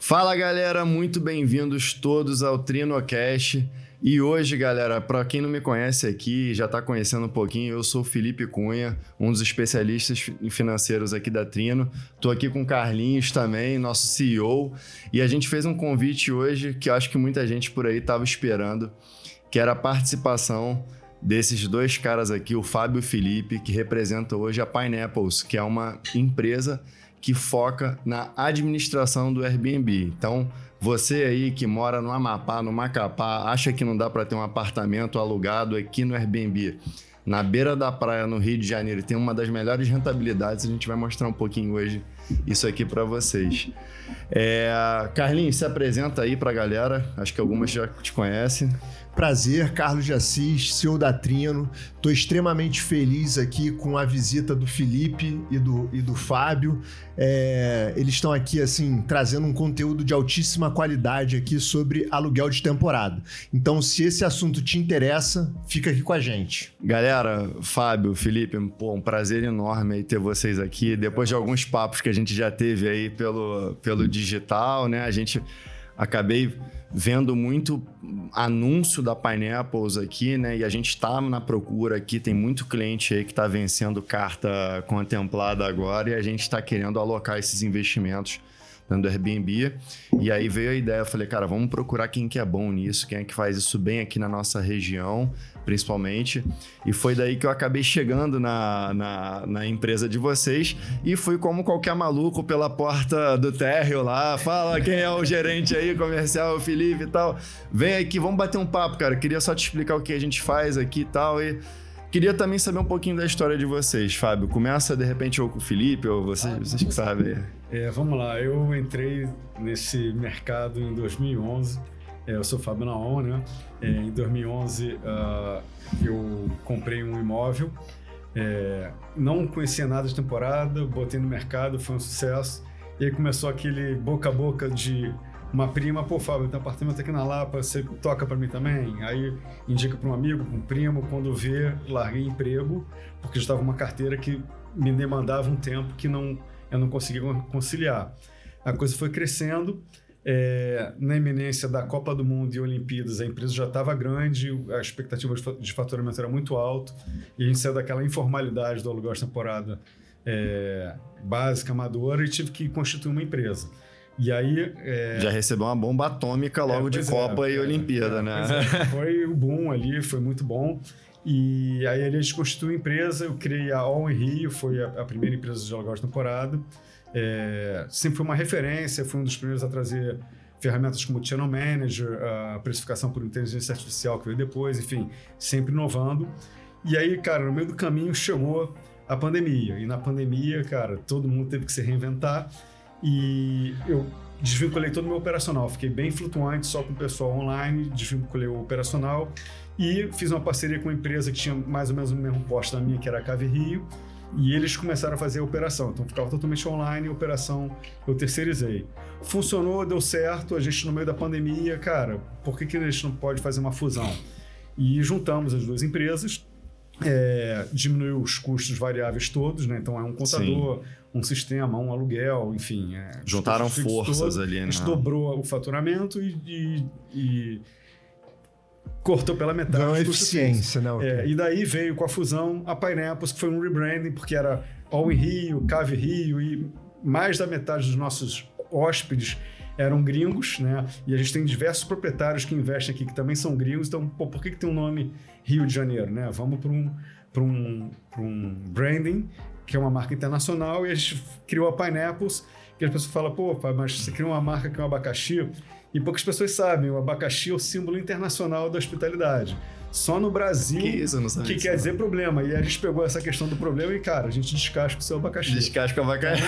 Fala galera, muito bem-vindos todos ao TrinoCast. E hoje, galera, para quem não me conhece aqui, já está conhecendo um pouquinho, eu sou o Felipe Cunha, um dos especialistas financeiros aqui da Trino. Estou aqui com o Carlinhos também, nosso CEO, e a gente fez um convite hoje que eu acho que muita gente por aí estava esperando, que era a participação desses dois caras aqui, o Fábio e o Felipe, que representam hoje a Pineapples, que é uma empresa que foca na administração do Airbnb. Então, você aí que mora no Amapá, no Macapá, acha que não dá para ter um apartamento alugado aqui no Airbnb, na beira da praia, no Rio de Janeiro, tem uma das melhores rentabilidades, a gente vai mostrar um pouquinho hoje isso aqui para vocês. Carlinhos, se apresenta aí para a galera, acho que algumas já te conhecem. Prazer, Carlos de Assis, CEO da Trino. Estou extremamente feliz aqui com a visita do Felipe e do Fábio. Eles estão aqui assim trazendo um conteúdo de altíssima qualidade aqui sobre aluguel de temporada. Então, se esse assunto te interessa, fica aqui com a gente. Galera, Fábio, Felipe, um prazer enorme aí ter vocês aqui. Depois de alguns papos que a gente já teve aí pelo digital, né? Acabei vendo muito anúncio da Pineapples aqui, né? E a gente está na procura aqui, tem muito cliente aí que está vencendo carta contemplada agora e a gente está querendo alocar esses investimentos dentro do Airbnb. E aí veio a ideia, eu falei, cara, vamos procurar quem que é bom nisso, quem é que faz isso bem aqui na nossa região, principalmente. E foi daí que eu acabei chegando na empresa de vocês e fui como qualquer maluco pela porta do térreo lá, fala quem é o gerente aí, comercial, o Felipe e tal. Vem aqui, vamos bater um papo, cara. Queria só te explicar o que a gente faz aqui e tal. E queria também saber um pouquinho da história de vocês, Fábio. Começa, de repente, ou com o Felipe, ou vocês que sabem. Vamos lá. Eu entrei nesse mercado em 2011. Eu sou Fábio Naon, né? Em 2011, eu comprei um imóvel. Não conhecia nada de temporada, botei no mercado, foi um sucesso. E aí começou aquele boca a boca de uma prima, pô, Fábio, tem um apartamento aqui na Lapa, você toca para mim também? Aí indica para um amigo, para um primo, quando vê, larguei emprego, porque já estava uma carteira que me demandava um tempo que eu não conseguia conciliar. A coisa foi crescendo, na iminência da Copa do Mundo e Olimpíadas, a empresa já estava grande, a expectativa de faturamento era muito alta, e a gente saiu daquela informalidade do aluguel de temporada básica, amadora, e tive que constituir uma empresa. E aí... Já recebeu uma bomba atômica logo de Copa e Olimpíada, né? Foi o boom ali, foi muito bom. E aí a gente constituiu a empresa, eu criei a All in Rio, foi a primeira empresa de aluguel de temporada. Sempre foi uma referência, fui um dos primeiros a trazer ferramentas como o Channel Manager, a precificação por inteligência artificial que veio depois, enfim, sempre inovando. E aí, cara, no meio do caminho chegou a pandemia. E na pandemia, cara, todo mundo teve que se reinventar. E eu desvinculei todo o meu operacional. Fiquei bem flutuante, só com o pessoal online, desvinculei o operacional e fiz uma parceria com uma empresa que tinha mais ou menos o mesmo posto da minha, que era a Cave Rio, e eles começaram a fazer a operação. Então ficava totalmente online, a operação eu terceirizei. Funcionou, deu certo, a gente no meio da pandemia, cara, por que a gente não pode fazer uma fusão? E juntamos as duas empresas, diminuiu os custos variáveis todos, né? Então é um contador, sim, um sistema, um aluguel, enfim. Juntaram forças ali, né? A gente dobrou o faturamento e cortou pela metade. Ganhou eficiência, né? E daí veio com a fusão a Pineapples, que foi um rebranding, porque era All in Rio, Cave Rio, e mais da metade dos nossos hóspedes eram gringos, né? E a gente tem diversos proprietários que investem aqui que também são gringos, então por que tem um nome Rio de Janeiro, né? Vamos para um branding, que é uma marca internacional, e a gente criou a Pineapples, que as pessoas falam, pô, mas você criou uma marca que é um abacaxi, e poucas pessoas sabem, o abacaxi é o símbolo internacional da hospitalidade. Só no Brasil que quer dizer problema. E a gente pegou essa questão do problema e, cara, a gente descasca o seu abacaxi. Descasca o abacaxi.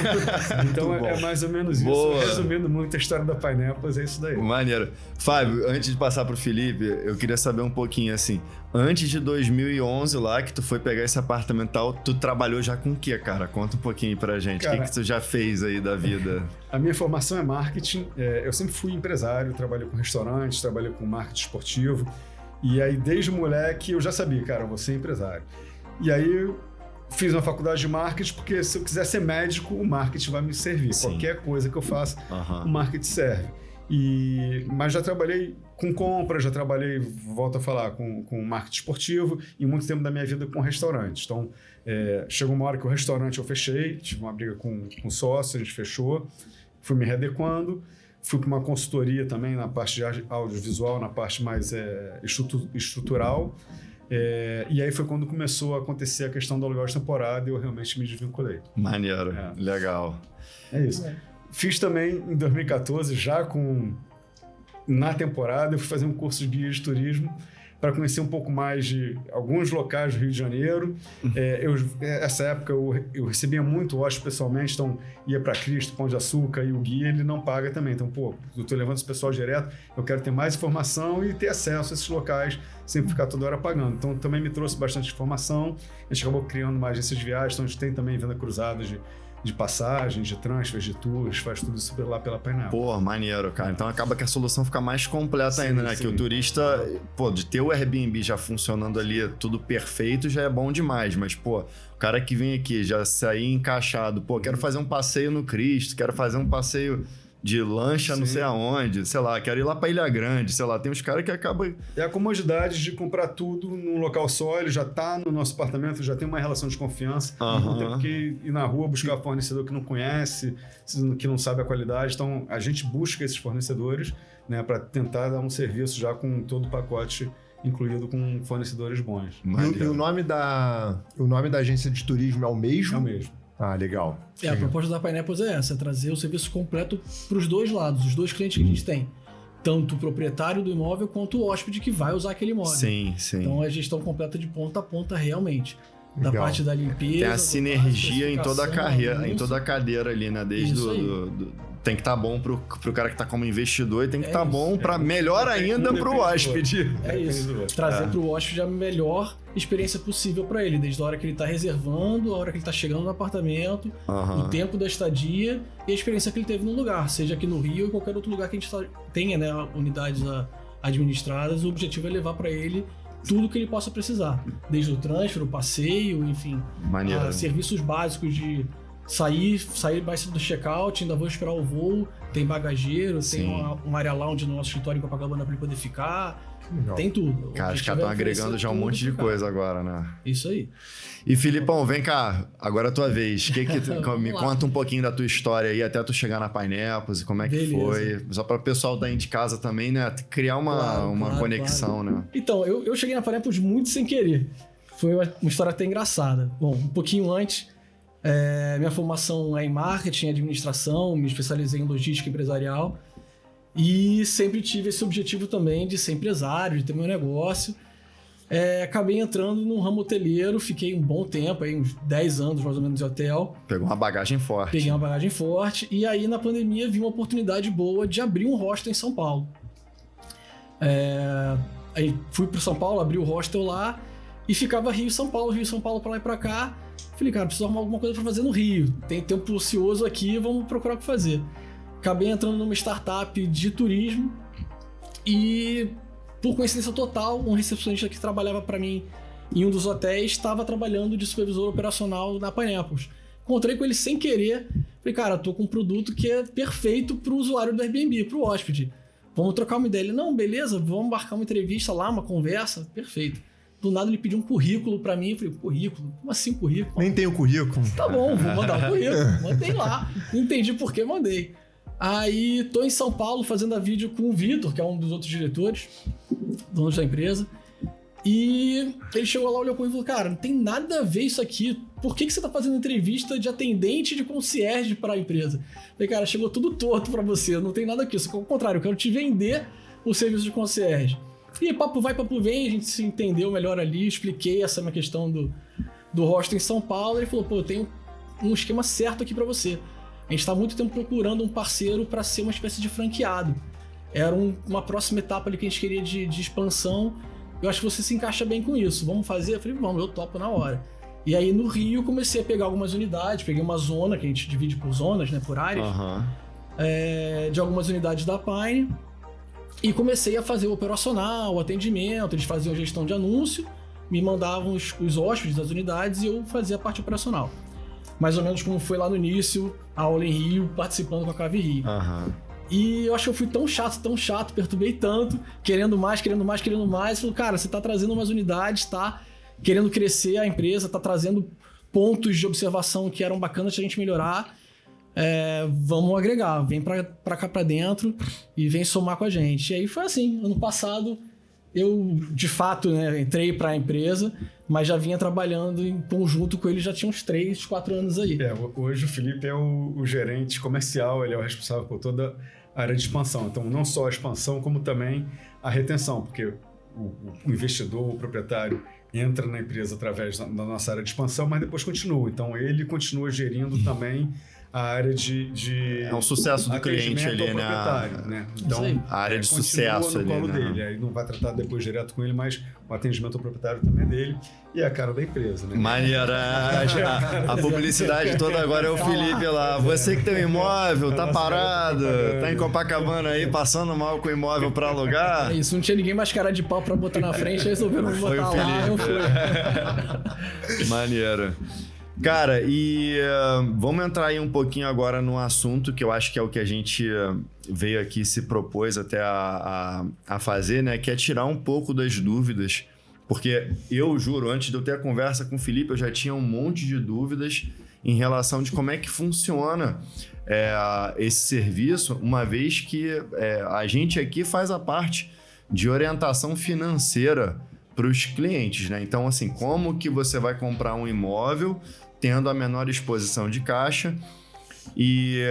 Então é mais ou menos Boa. isso. Resumindo muito a história da Pineapples, é isso daí. Maneiro. Fábio, antes de passar pro Felipe, eu queria saber um pouquinho assim. Antes de 2011 lá, que tu foi pegar esse apartamento tal, tu trabalhou já com o quê, cara? Conta um pouquinho pra gente. Cara, o que tu já fez aí da vida? A minha formação é marketing. Eu sempre fui empresário, trabalhei com restaurantes, trabalhei com marketing esportivo. E aí, desde moleque, eu já sabia, cara, eu vou ser empresário. E aí, fiz uma faculdade de marketing, porque se eu quiser ser médico, o marketing vai me servir. Sim. Qualquer coisa que eu faça, o marketing serve. Mas já trabalhei com compras, já trabalhei, volto a falar, com marketing esportivo e muito tempo da minha vida com restaurantes. Então, chegou uma hora que o restaurante eu fechei, tive uma briga com o sócio, a gente fechou, fui me readequando, fui para uma consultoria também na parte de audiovisual, na parte mais estrutural. E aí foi quando começou a acontecer a questão do aluguel de temporada e eu realmente me desvinculei. Maneiro, legal. É isso. Fiz também em 2014, já na temporada, eu fui fazer um curso de guia de turismo para conhecer um pouco mais de alguns locais do Rio de Janeiro. Essa época eu recebia muito hóspede pessoalmente, então ia para Cristo, Pão de Açúcar, e o guia ele não paga também. Então, eu estou levando esse pessoal direto, eu quero ter mais informação e ter acesso a esses locais sem ficar toda hora pagando. Então, também me trouxe bastante informação. A gente acabou criando uma agência de viagens, então a gente tem também venda cruzada de passagens, de transfers, de tours, faz tudo isso lá pela Pineapple. Pô, maneiro, cara. Então acaba que a solução fica mais completa ainda, né? Sim. Que o turista, de ter o Airbnb já funcionando ali, tudo perfeito, já é bom demais. Mas, o cara que vem aqui, já sair encaixado, quero fazer um passeio no Cristo, quero fazer um passeio de lancha não sei aonde, sei lá, quero ir lá pra Ilha Grande, sei lá, tem uns caras que acabam... É a comodidade de comprar tudo num local só, ele já tá no nosso apartamento, já tem uma relação de confiança, não tem porque ir na rua buscar fornecedor que não conhece, que não sabe a qualidade, então a gente busca esses fornecedores, né, para tentar dar um serviço já com todo o pacote incluído com fornecedores bons. E o nome da agência de turismo é o mesmo? É o mesmo. Ah, legal. A proposta da Pineapple é essa, trazer o serviço completo para os dois lados, os dois clientes que a gente tem. Tanto o proprietário do imóvel quanto o hóspede que vai usar aquele imóvel. Sim. Então é gestão completa de ponta a ponta realmente. Legal. Da parte da limpeza. Tem a sinergia em toda a carreira, em toda a cadeira ali, né? Desde tem que estar bom pro cara que está como investidor e tem que estar bom para melhor ainda pro hóspede. É isso. Trazer pro hóspede a melhor experiência possível para ele, desde a hora que ele está reservando, a hora que ele está chegando no apartamento, o tempo da estadia e a experiência que ele teve no lugar, seja aqui no Rio ou qualquer outro lugar que a gente tenha, né, unidades administradas. O objetivo é levar para ele tudo que ele possa precisar, desde o transfer, o passeio, enfim, serviços básicos de sair mais cedo do check-out, ainda vou esperar o voo, tem bagageiro, tem uma área lounge no nosso escritório em Copacabana para ele poder ficar, tem tudo. Cara, os caras estão agregando já um monte de coisa agora, né? Isso aí. E Filipão, vem cá, agora é a tua vez. Me conta um pouquinho da tua história aí, até tu chegar na Pineapple, e como é que foi. Só para o pessoal daí de casa também, né? Criar uma conexão, né? Então, eu cheguei na Pineapple muito sem querer. Foi uma história até engraçada. Bom, um pouquinho antes, minha formação é em marketing e administração, me especializei em logística empresarial e sempre tive esse objetivo também de ser empresário, de ter meu negócio. Acabei entrando no ramo hoteleiro, fiquei um bom tempo, aí, uns 10 anos mais ou menos de hotel. Pegou uma bagagem forte. Peguei uma bagagem forte e aí na pandemia vi uma oportunidade boa de abrir um hostel em São Paulo. Aí fui para São Paulo, abri o hostel lá e ficava Rio-São Paulo para lá e para cá. Falei, cara, preciso arrumar alguma coisa para fazer no Rio. Tem tempo ocioso aqui, vamos procurar o que fazer. Acabei entrando numa startup de turismo e, por coincidência total, um recepcionista que trabalhava para mim em um dos hotéis estava trabalhando de supervisor operacional na Pineapple. Encontrei com ele sem querer. Falei, cara, tô com um produto que é perfeito para o usuário do Airbnb, para o hóspede. Vamos trocar uma ideia. Ele, não, beleza, vamos marcar uma entrevista lá, uma conversa. Perfeito. Do nada ele pediu um currículo pra mim. Eu falei, currículo? Como assim currículo? Nem tenho currículo. Tá bom, vou mandar o currículo. Mandei lá. Não entendi por que mandei. Aí tô em São Paulo fazendo a vídeo com o Vitor, que é um dos outros diretores, donos da empresa. E ele chegou lá, olhou pra mim e falou, cara, não tem nada a ver isso aqui. Por que você tá fazendo entrevista de atendente de concierge para a empresa? Eu falei, cara, chegou tudo torto pra você. Não tem nada aqui. Ao contrário, eu quero te vender o serviço de concierge. E papo vai, papo vem, a gente se entendeu melhor ali, expliquei essa minha questão do hostel em São Paulo. Ele falou, eu tenho um esquema certo aqui pra você. A gente tá há muito tempo procurando um parceiro para ser uma espécie de franqueado. Era uma próxima etapa ali que a gente queria de expansão. Eu acho que você se encaixa bem com isso. Vamos fazer? Eu falei, vamos, eu topo na hora. E aí no Rio comecei a pegar algumas unidades, peguei uma zona, que a gente divide por zonas, né, por áreas, de algumas unidades da Pine. E comecei a fazer o operacional, o atendimento, eles faziam a gestão de anúncio, me mandavam os hóspedes das unidades e eu fazia a parte operacional. Mais ou menos como foi lá no início, a aula em Rio, participando com a Cave Rio. E eu acho que eu fui tão chato, perturbei tanto, querendo mais. Falei, cara, você tá trazendo umas unidades, tá querendo crescer a empresa, tá trazendo pontos de observação que eram bacanas pra gente melhorar. Vamos agregar, vem pra cá pra dentro e vem somar com a gente. E aí foi assim, ano passado eu de fato, né, entrei pra empresa, mas já vinha trabalhando em conjunto com ele, já tinha uns 3, 4 anos aí. Hoje o Felipe é o gerente comercial, ele é o responsável por toda a área de expansão. Então não só a expansão, como também a retenção, porque o investidor, o proprietário entra na empresa através da nossa área de expansão, mas depois continua. Então ele continua gerindo também a área de é um sucesso do cliente ali, né? Então, a área de sucesso no colo ali, dele. Aí não vai tratar depois direto com ele, mas o atendimento ao proprietário também é dele e é a cara da empresa, né? Maneira. A publicidade toda agora é o Felipe lá. Você que tem um imóvel, tá parado, tá em Copacabana aí, passando mal com o imóvel pra alugar. É isso, não tinha ninguém mais cara de pau pra botar na frente, aí resolveram me botar lá, eu fui. Maneiro. Cara, e vamos entrar aí um pouquinho agora no assunto que eu acho que é o que a gente veio aqui se propôs até a fazer, né? Que é tirar um pouco das dúvidas. Porque eu juro, antes de eu ter a conversa com o Felipe, eu já tinha um monte de dúvidas em relação de como é que funciona esse serviço, uma vez que a gente aqui faz a parte de orientação financeira para os clientes, né? Então, assim, como que você vai comprar um imóvel tendo a menor exposição de caixa? E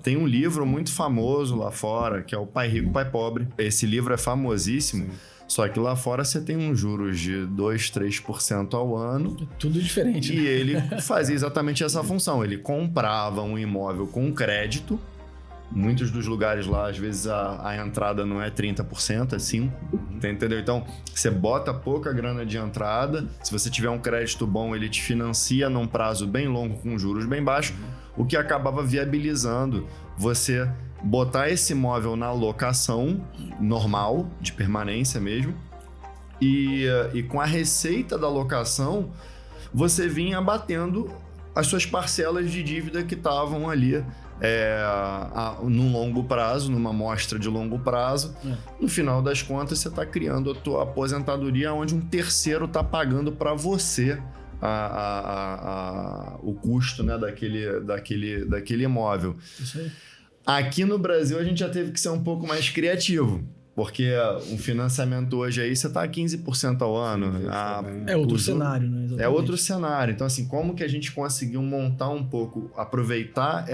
tem um livro muito famoso lá fora, que é o Pai Rico, Pai Pobre. Esse livro é famosíssimo, sim. Só que lá fora você tem uns juros de 2, 3% ao ano. É tudo diferente. E ele fazia exatamente essa função. Ele comprava um imóvel com crédito. Muitos dos lugares lá, às vezes, a entrada não é 30%, é 5%. Entendeu? Então, você bota pouca grana de entrada. Se você tiver um crédito bom, ele te financia num prazo bem longo, com juros bem baixos, o que acabava viabilizando você botar esse imóvel na locação normal, de permanência mesmo, e com a receita da locação, você vinha abatendo as suas parcelas de dívida que estavam ali no longo prazo, numa amostra de longo prazo. No final das contas, você está criando a tua aposentadoria onde um terceiro está pagando para você o custo, né, daquele imóvel. Isso aí. Aqui no Brasil, a gente já teve que ser um pouco mais criativo, porque um financiamento hoje aí, você está a 15% ao ano. É outro cenário, né? Exatamente. É outro cenário. Então, assim, como que a gente conseguiu montar um pouco, aproveitar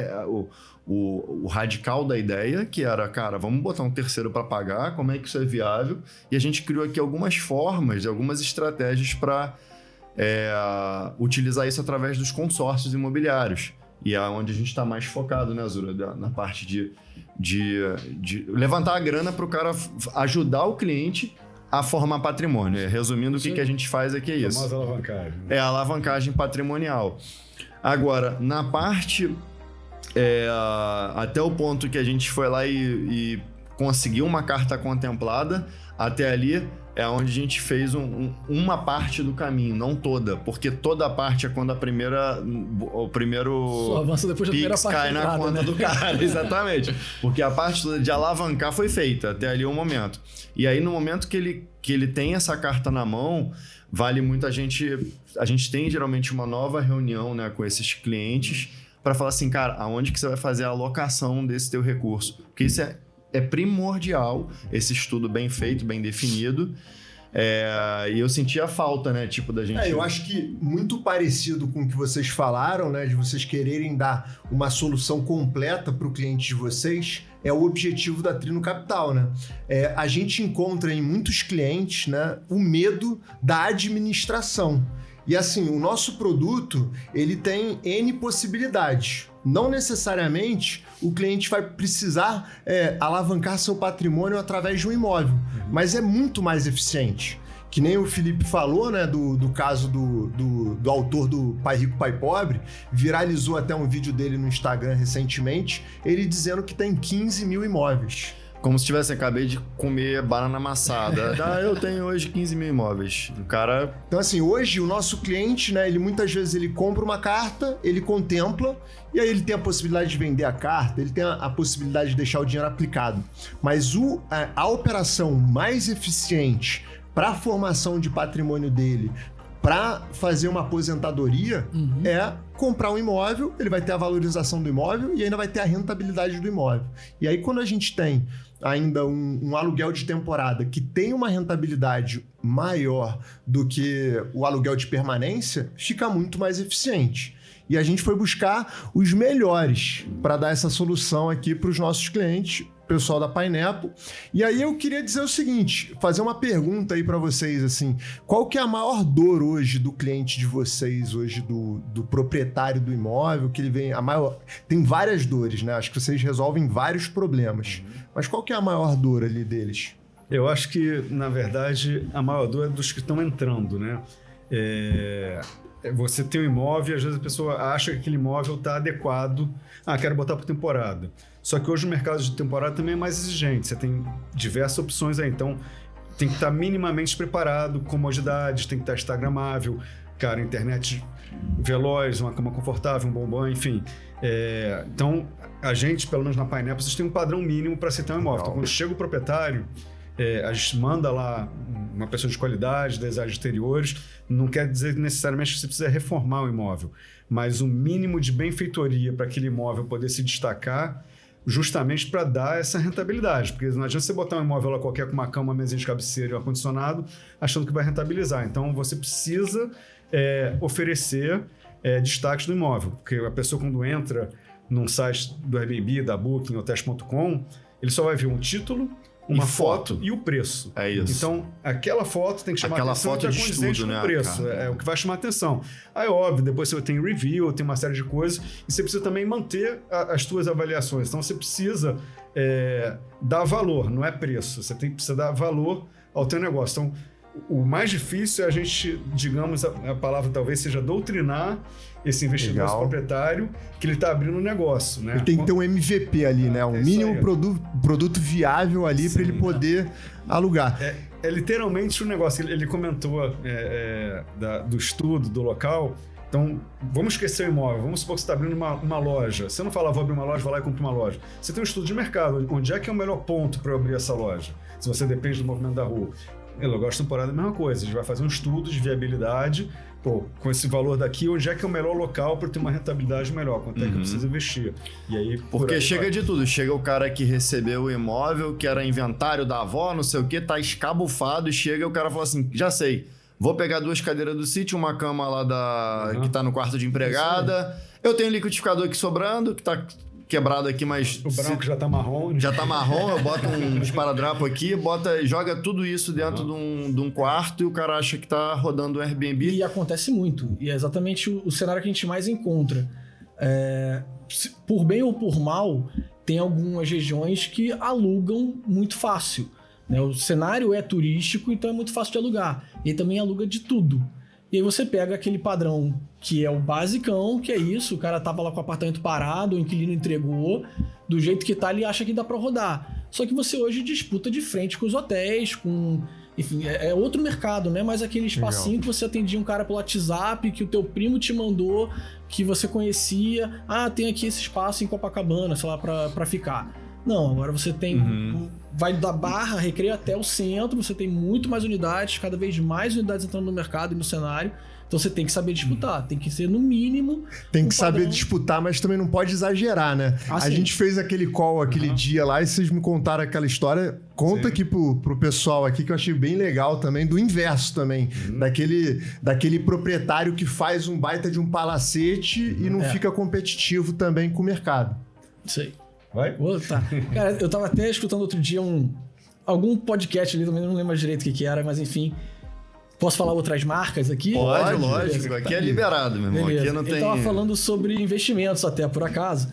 o radical da ideia, que era, cara, vamos botar um terceiro para pagar, como é que isso é viável? E a gente criou aqui algumas formas, algumas estratégias para utilizar isso através dos consórcios imobiliários. E é onde a gente está mais focado, né, Azura? Na parte de levantar a grana para o cara ajudar o cliente a formar patrimônio. Resumindo, o que a gente faz aqui é isso. A famosa alavancagem. Né? É a alavancagem patrimonial. Agora, na parte... até o ponto que a gente foi lá e conseguiu uma carta contemplada, até ali é onde a gente fez uma parte do caminho, não toda, porque toda a parte é quando o primeiro só avança depois da primeira parte cai na conta, né, do cara, exatamente. Porque a parte de alavancar foi feita até ali o momento. E aí, no momento que ele tem essa carta na mão, vale muito a gente tem geralmente uma nova reunião, né, com esses clientes para falar assim, cara, aonde que você vai fazer a alocação desse teu recurso? Porque isso é primordial, esse estudo bem feito, bem definido. E eu senti a falta, né, tipo, da gente... Eu acho que muito parecido com o que vocês falaram, né, de vocês quererem dar uma solução completa para o cliente de vocês, é o objetivo da Trino Capital, né? A gente encontra em muitos clientes, né, o medo da administração. E assim, o nosso produto, ele tem N possibilidades. Não necessariamente o cliente vai precisar alavancar seu patrimônio através de um imóvel, mas é muito mais eficiente. Que nem o Felipe falou, né, do caso do autor do Pai Rico, Pai Pobre, viralizou até um vídeo dele no Instagram recentemente, ele dizendo que tem 15 mil imóveis. como se tivesse, acabei de comer banana amassada. Eu tenho hoje 15 mil imóveis. O cara... Então, assim, hoje o nosso cliente, né, ele muitas vezes ele compra uma carta, ele contempla, e aí ele tem a possibilidade de vender a carta, ele tem a possibilidade de deixar o dinheiro aplicado. Mas a operação mais eficiente para a formação de patrimônio dele, para fazer uma aposentadoria, é comprar um imóvel, ele vai ter a valorização do imóvel e ainda vai ter a rentabilidade do imóvel. E aí, quando a gente tem ainda um aluguel de temporada que tem uma rentabilidade maior do que o aluguel de permanência, fica muito mais eficiente. E a gente foi buscar os melhores para dar essa solução aqui para os nossos clientes, pessoal da Pineapple. E aí eu queria dizer o seguinte, fazer uma pergunta aí para vocês, assim, qual que é a maior dor hoje do cliente de vocês, hoje do proprietário do imóvel, que ele vem, tem várias dores, né? Acho que vocês resolvem vários problemas. Mas qual que é a maior dor ali deles? Eu acho que, na verdade, a maior dor é dos que estão entrando, né? Você tem um imóvel e às vezes a pessoa acha que aquele imóvel está adequado. Quero botar por temporada. Só que hoje o mercado de temporada também é mais exigente. Você tem diversas opções aí. Então, tem que estar minimamente preparado, comodidades, tem que estar instagramável, cara, internet veloz, uma cama confortável, um bom banho, enfim. Então, a gente, pelo menos na Pineapple, vocês têm um padrão mínimo para aceitar um imóvel. Então, quando chega o proprietário, a gente manda lá uma pessoa de qualidade, das áreas exteriores, não quer dizer necessariamente que você precisa reformar o imóvel, mas um mínimo de benfeitoria para aquele imóvel poder se destacar, justamente para dar essa rentabilidade, porque não adianta você botar um imóvel lá qualquer com uma cama, uma mesinha de cabeceira e um ar-condicionado, achando que vai rentabilizar. Então, você precisa oferecer destaques do imóvel, porque a pessoa quando entra num site do Airbnb, da Booking, Hotels.com, ele só vai ver um título, uma foto e o preço. É isso. Então, aquela foto tem que chamar atenção, foto e de tá condizente estudo, com né, o preço. cara? É o que vai chamar atenção. Aí, óbvio, depois você tem review, tem uma série de coisas, e você precisa também manter as suas avaliações. Então, você precisa dar valor, não é preço. Você precisa dar valor ao teu negócio. Então, o mais difícil é a gente, digamos, a palavra talvez seja doutrinar esse investidor, esse proprietário, que ele está abrindo um negócio, né? Ele tem que ter um MVP ali, né? Um mínimo produto viável ali para ele poder alugar. É literalmente um negócio. Ele comentou do estudo do local. Então, vamos esquecer o imóvel. Vamos supor que você está abrindo uma loja. Você não fala, vou abrir uma loja, vai lá e compra uma loja. Você tem um estudo de mercado. Onde é que é o melhor ponto para eu abrir essa loja? Se você depende do movimento da rua. Aluguel de temporada é a mesma coisa. A gente vai fazer um estudo de viabilidade. Com esse valor daqui, onde é que é o melhor local para ter uma rentabilidade melhor? Quanto é que eu preciso investir? E aí, porque chega de tudo. Chega o cara que recebeu o imóvel, que era inventário da avó, não sei o quê, tá escabufado, e chega e o cara fala assim, já sei, vou pegar 2 cadeiras do sítio, uma cama lá que tá no quarto de empregada, eu tenho liquidificador aqui sobrando, que tá quebrado aqui, mas... O branco já tá marrom. Já tá marrom, eu boto um esparadrapo aqui, joga tudo isso dentro de um quarto e o cara acha que tá rodando o Airbnb. E acontece muito. E é exatamente o cenário que a gente mais encontra. Por bem ou por mal, tem algumas regiões que alugam muito fácil. Né? O cenário é turístico, então é muito fácil de alugar. E aí também aluga de tudo. E aí você pega aquele padrão que é o basicão, que é isso, o cara tava lá com o apartamento parado, o inquilino entregou, do jeito que tá, ele acha que dá pra rodar. Só que você hoje disputa de frente com os hotéis, enfim, é outro mercado, né? Mas aquele espacinho que você atendia um cara pelo WhatsApp, que o teu primo te mandou, que você conhecia, tem aqui esse espaço em Copacabana, sei lá, pra ficar. Não, agora você tem... Vai da Barra, Recreio até o centro, você tem muito mais unidades, cada vez mais unidades entrando no mercado e no cenário. Então você tem que saber disputar, tem que ser no mínimo... Tem que saber disputar, mas também não pode exagerar, né? A gente fez aquele call aquele dia lá e vocês me contaram aquela história. Conta aqui pro pessoal aqui, que eu achei bem legal também, do inverso também. Daquele proprietário que faz um baita de um palacete e não fica competitivo também com o mercado. Isso aí. Vai? Tá. Cara, eu tava até escutando outro dia algum podcast ali, também não lembro direito o que era, mas enfim. Posso falar outras marcas aqui? Pode, lógico. Aqui é liberado, meu irmão. Beleza. Aqui não tem... Ele tava falando sobre investimentos até, por acaso.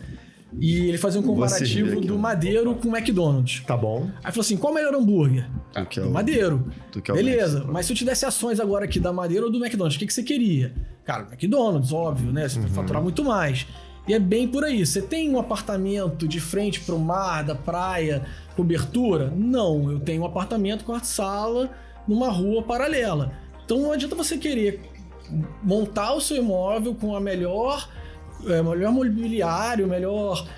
E ele fazia um comparativo do Madeiro com o McDonald's. Tá bom. Aí falou assim, qual é o melhor hambúrguer? Do Madeiro. Beleza, Max. mas se eu te desse ações agora aqui da Madeiro ou do McDonald's, o que você queria? Cara, McDonald's, óbvio, né? Você vai faturar muito mais. E é bem por aí. Você tem um apartamento de frente para o mar, da praia, cobertura? Não, eu tenho um apartamento, quarto-sala, numa rua paralela. Então não adianta você querer montar o seu imóvel com a melhor mobiliário, melhor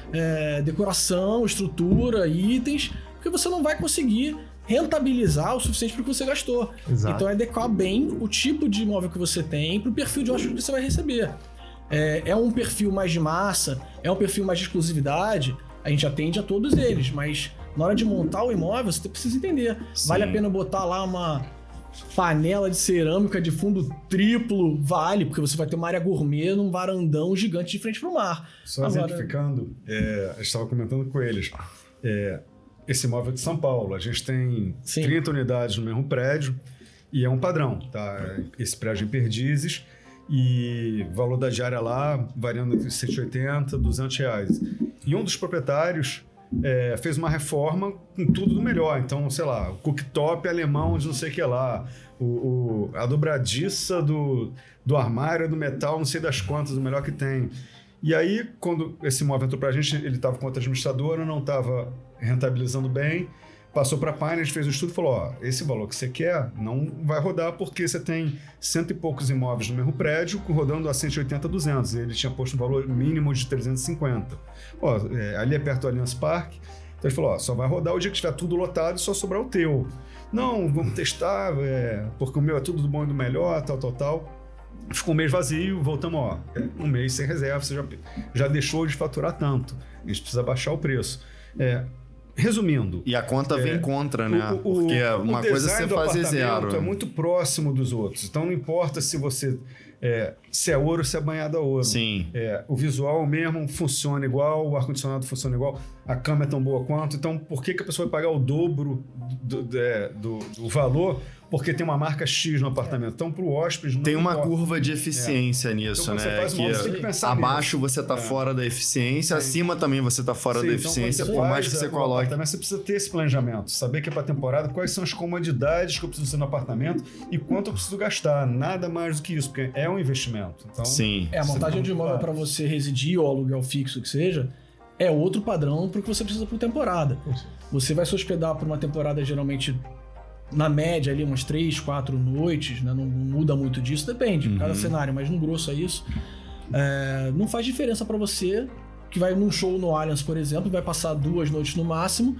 decoração, estrutura, itens, porque você não vai conseguir rentabilizar o suficiente para o que você gastou. Exato. Então é adequar bem o tipo de imóvel que você tem para o perfil de hóspede que você vai receber. É um perfil mais de massa, é um perfil mais de exclusividade, a gente atende a todos eles, mas na hora de montar o imóvel, você precisa entender. Sim. Vale a pena botar lá uma panela de cerâmica de fundo triplo? Vale, porque você vai ter uma área gourmet num varandão gigante de frente para o mar. Só exemplificando, a gente estava comentando com eles, esse imóvel de São Paulo, a gente tem 30 unidades no mesmo prédio e é um padrão, tá? Esse prédio em Perdizes, e o valor da diária lá variando entre 180 e 200 reais. E um dos proprietários fez uma reforma com tudo do melhor. Então, sei lá, o cooktop alemão de não sei o que lá, a dobradiça do armário do metal, não sei das quantas, o melhor que tem. E aí, quando esse imóvel entrou pra gente, ele estava com outra administradora, não estava rentabilizando bem, passou para a Pioneer, a gente fez um estudo e falou, ó, esse valor que você quer não vai rodar porque você tem 100 e poucos imóveis no mesmo prédio, rodando a 180, 200. E ele tinha posto um valor mínimo de 350. Ó, ali é perto do Allianz Parque. Então ele falou, ó, só vai rodar o dia que estiver tudo lotado e só sobrar o teu. Não, vamos testar, porque o meu é tudo do bom e do melhor, tal. Ficou um mês vazio, voltamos, ó, um mês sem reserva, você já deixou de faturar tanto. A gente precisa baixar o preço. Resumindo... E a conta vem contra, né? Porque uma coisa é você fazer zero. É muito próximo dos outros. Então não importa se você... se é ouro ou se é banhado a ouro. Sim. O visual mesmo funciona igual, o ar-condicionado funciona igual, a cama é tão boa quanto. Então por que a pessoa vai pagar o dobro do valor? Porque tem uma marca X no apartamento. Então, para o hóspede... Tem uma curva de eficiência nisso, então, né? Você tem que pensar abaixo nisso. você está fora da eficiência, acima também você está fora da eficiência, então, por mais que você coloque... Você precisa ter esse planejamento, saber que é para temporada, quais são as comodidades que eu preciso ter no apartamento e quanto eu preciso gastar. Nada mais do que isso, porque é um investimento. Então, sim. A montagem de imóvel para você residir ou aluguel fixo que seja, é outro padrão para o que você precisa por temporada. Você vai se hospedar por uma temporada geralmente... Na média, ali, umas 3, 4 noites, né? Não muda muito disso, depende, cada cenário, mas no grosso é isso. Não faz diferença para você que vai num show no Allianz, por exemplo, vai passar 2 noites no máximo,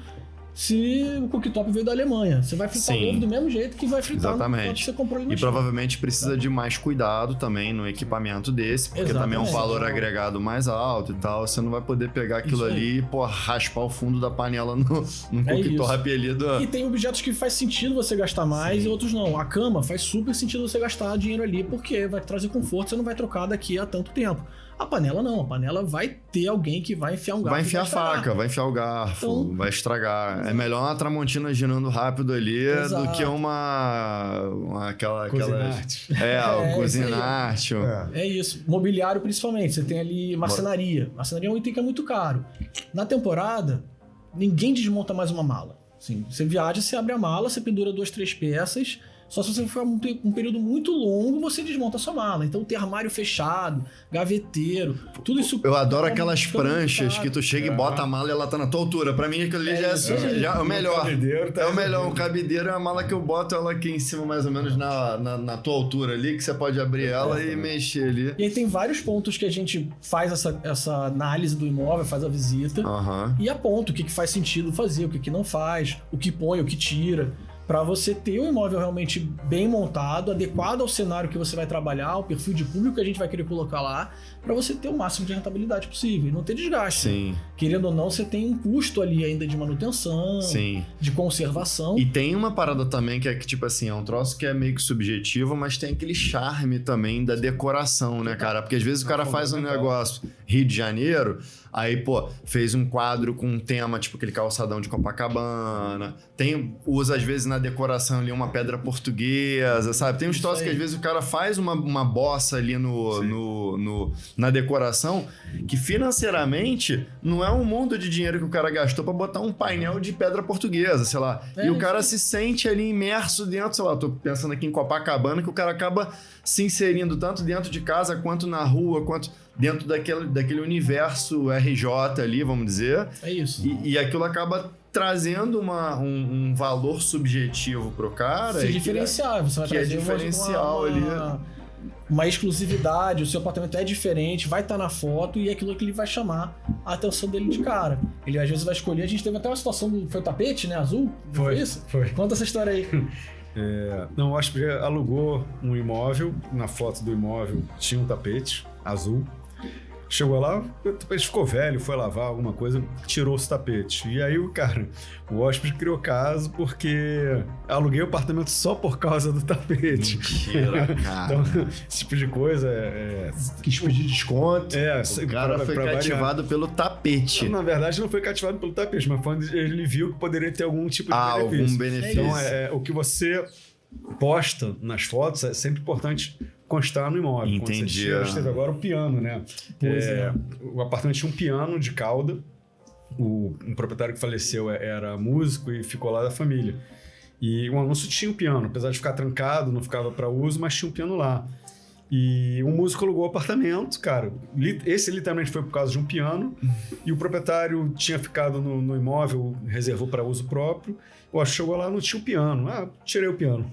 se o cooktop veio da Alemanha. Você vai fritar o ovo do mesmo jeito que vai fritar no cooktop que você comprou ali no show. Provavelmente precisa de mais cuidado também no equipamento desse, porque também é um valor agregado mais alto e tal. Você não vai poder pegar aquilo ali e raspar o fundo da panela num cooktop ali do... E tem objetos que faz sentido você gastar mais e outros não. A cama faz super sentido você gastar dinheiro ali, porque vai trazer conforto, você não vai trocar daqui a tanto tempo. A panela não, a panela vai ter alguém que vai enfiar um garfo. Vai enfiar a faca, vai enfiar o garfo, então, vai estragar. É melhor uma Tramontina girando rápido ali do que aquela o Cuisinarte. É isso. Mobiliário principalmente, você tem ali marcenaria. Marcenaria é um item que é muito caro. Na temporada, ninguém desmonta mais uma mala. Assim, você viaja, você abre a mala, você pendura 2, 3 peças. Só se você for um período muito longo, você desmonta a sua mala. Então, ter armário fechado, gaveteiro, tudo isso... Eu adoro aquelas pranchas que tu chega e bota a mala e ela tá na tua altura. Pra mim, aquilo ali já é o melhor. O melhor. O cabideiro é a mala que eu boto ela aqui em cima, mais ou menos na tua altura ali, que você pode abrir ela e mexer ali. E aí tem vários pontos que a gente faz essa análise do imóvel, faz a visita e aponta o que faz sentido fazer, o que não faz, o que põe, o que tira. Para você ter o imóvel realmente bem montado, adequado ao cenário que você vai trabalhar, ao perfil de público que a gente vai querer colocar lá, para você ter o máximo de rentabilidade possível e não ter desgaste. Sim. Querendo ou não, você tem um custo ali ainda de manutenção, de conservação. E tem uma parada também que é que, tipo assim, é um troço que é meio que subjetivo, mas tem aquele charme também da decoração, né, cara? Porque às vezes o cara faz um negócio Rio de Janeiro, aí, fez um quadro com um tema, tipo aquele calçadão de Copacabana, usa às vezes na decoração ali uma pedra portuguesa, sabe? Tem uns troços que às vezes o cara faz uma bossa ali na decoração, que financeiramente não é um mundo de dinheiro que o cara gastou pra botar um painel de pedra portuguesa, sei lá. E o cara se sente ali imerso dentro, sei lá, tô pensando aqui em Copacabana, que o cara acaba se inserindo tanto dentro de casa quanto na rua, dentro daquele universo RJ ali, vamos dizer. É isso. E aquilo acaba trazendo um valor subjetivo pro cara. Se diferenciar, você vai que trazer é diferencial ali. Uma exclusividade, o seu apartamento é diferente, vai estar na foto e é aquilo que ele vai chamar a atenção dele de cara. Ele às vezes vai escolher, a gente teve até uma situação, foi o tapete, né, azul? Foi isso? Foi. Conta essa história aí. Não, o hóspede alugou um imóvel, na foto do imóvel tinha um tapete azul. Chegou lá, o tapete ficou velho, foi lavar alguma coisa, tirou esse tapete. E aí o hóspede criou caso porque aluguei o apartamento só por causa do tapete. Mentira, cara. Então, esse tipo de coisa Quis pedir desconto. O cara foi cativado pelo tapete. Na verdade, não foi cativado pelo tapete, mas ele viu que poderia ter algum tipo de benefício. Algum benefício. Então, o que você posta nas fotos é sempre importante constar no imóvel. Entendi. A gente teve agora o piano, né? O apartamento tinha um piano de cauda. Um proprietário que faleceu era músico e ficou lá da família. E o anúncio tinha o piano, apesar de ficar trancado, não ficava para uso, mas tinha um piano lá. E um músico alugou o apartamento, cara. Esse literalmente foi por causa de um piano. E o proprietário tinha ficado no imóvel, reservou para uso próprio. Chegou lá, não tinha o piano. Tirei o piano.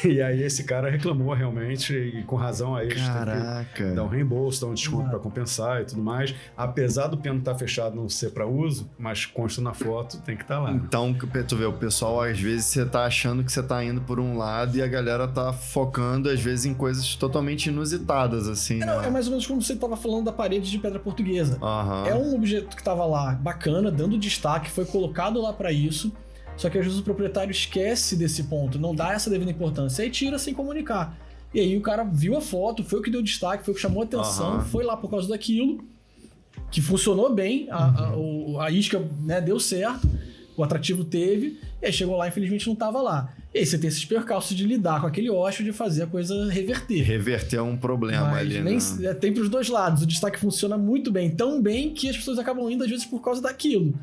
E aí esse cara reclamou realmente, e com razão aí. Caraca. Dar um reembolso, dar um desconto para compensar e tudo mais. Apesar do piano estar fechado, não ser para uso, mas consta na foto, tem que estar lá. Então, tu vê, o pessoal, às vezes, você tá achando que você tá indo por um lado e a galera tá focando, às vezes, em coisas totalmente inusitadas, assim, né? É mais ou menos como você tava falando da parede de pedra portuguesa. Uhum. É um objeto que tava lá, bacana, dando destaque, foi colocado lá para isso. Só que às vezes o proprietário esquece desse ponto, não dá essa devida importância, aí tira sem comunicar. E aí o cara viu a foto, foi o que deu destaque, foi o que chamou a atenção, foi lá por causa daquilo, que funcionou bem, a isca, né, deu certo, o atrativo teve, e aí chegou lá, infelizmente não estava lá. E aí você tem esses percalços de lidar com aquele hóspede, de fazer a coisa reverter. Reverter um problema. Mas ali, nem, né? Tem pros dois lados, o destaque funciona muito bem, tão bem que as pessoas acabam indo às vezes por causa daquilo.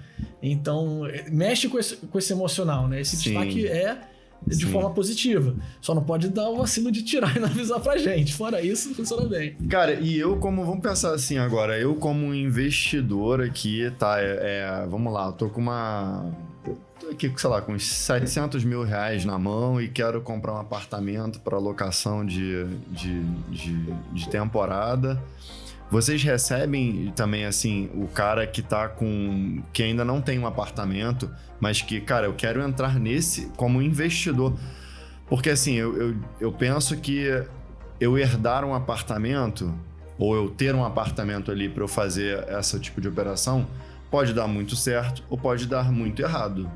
Então, mexe com esse emocional, né? Esse destaque é de forma positiva. Só não pode dar o vacilo de tirar e não avisar pra gente. Fora isso, funciona bem. Cara, e vamos pensar assim agora, eu como investidor aqui, tá, vamos lá, eu tô com tô aqui, sei lá, com uns 700 mil reais na mão e quero comprar um apartamento para locação de temporada. Vocês recebem também, assim, o cara que que ainda não tem um apartamento, mas que, cara, eu quero entrar nesse como investidor. Porque, assim, eu penso que eu herdar um apartamento, ou eu ter um apartamento ali para eu fazer esse tipo de operação, pode dar muito certo ou pode dar muito errado.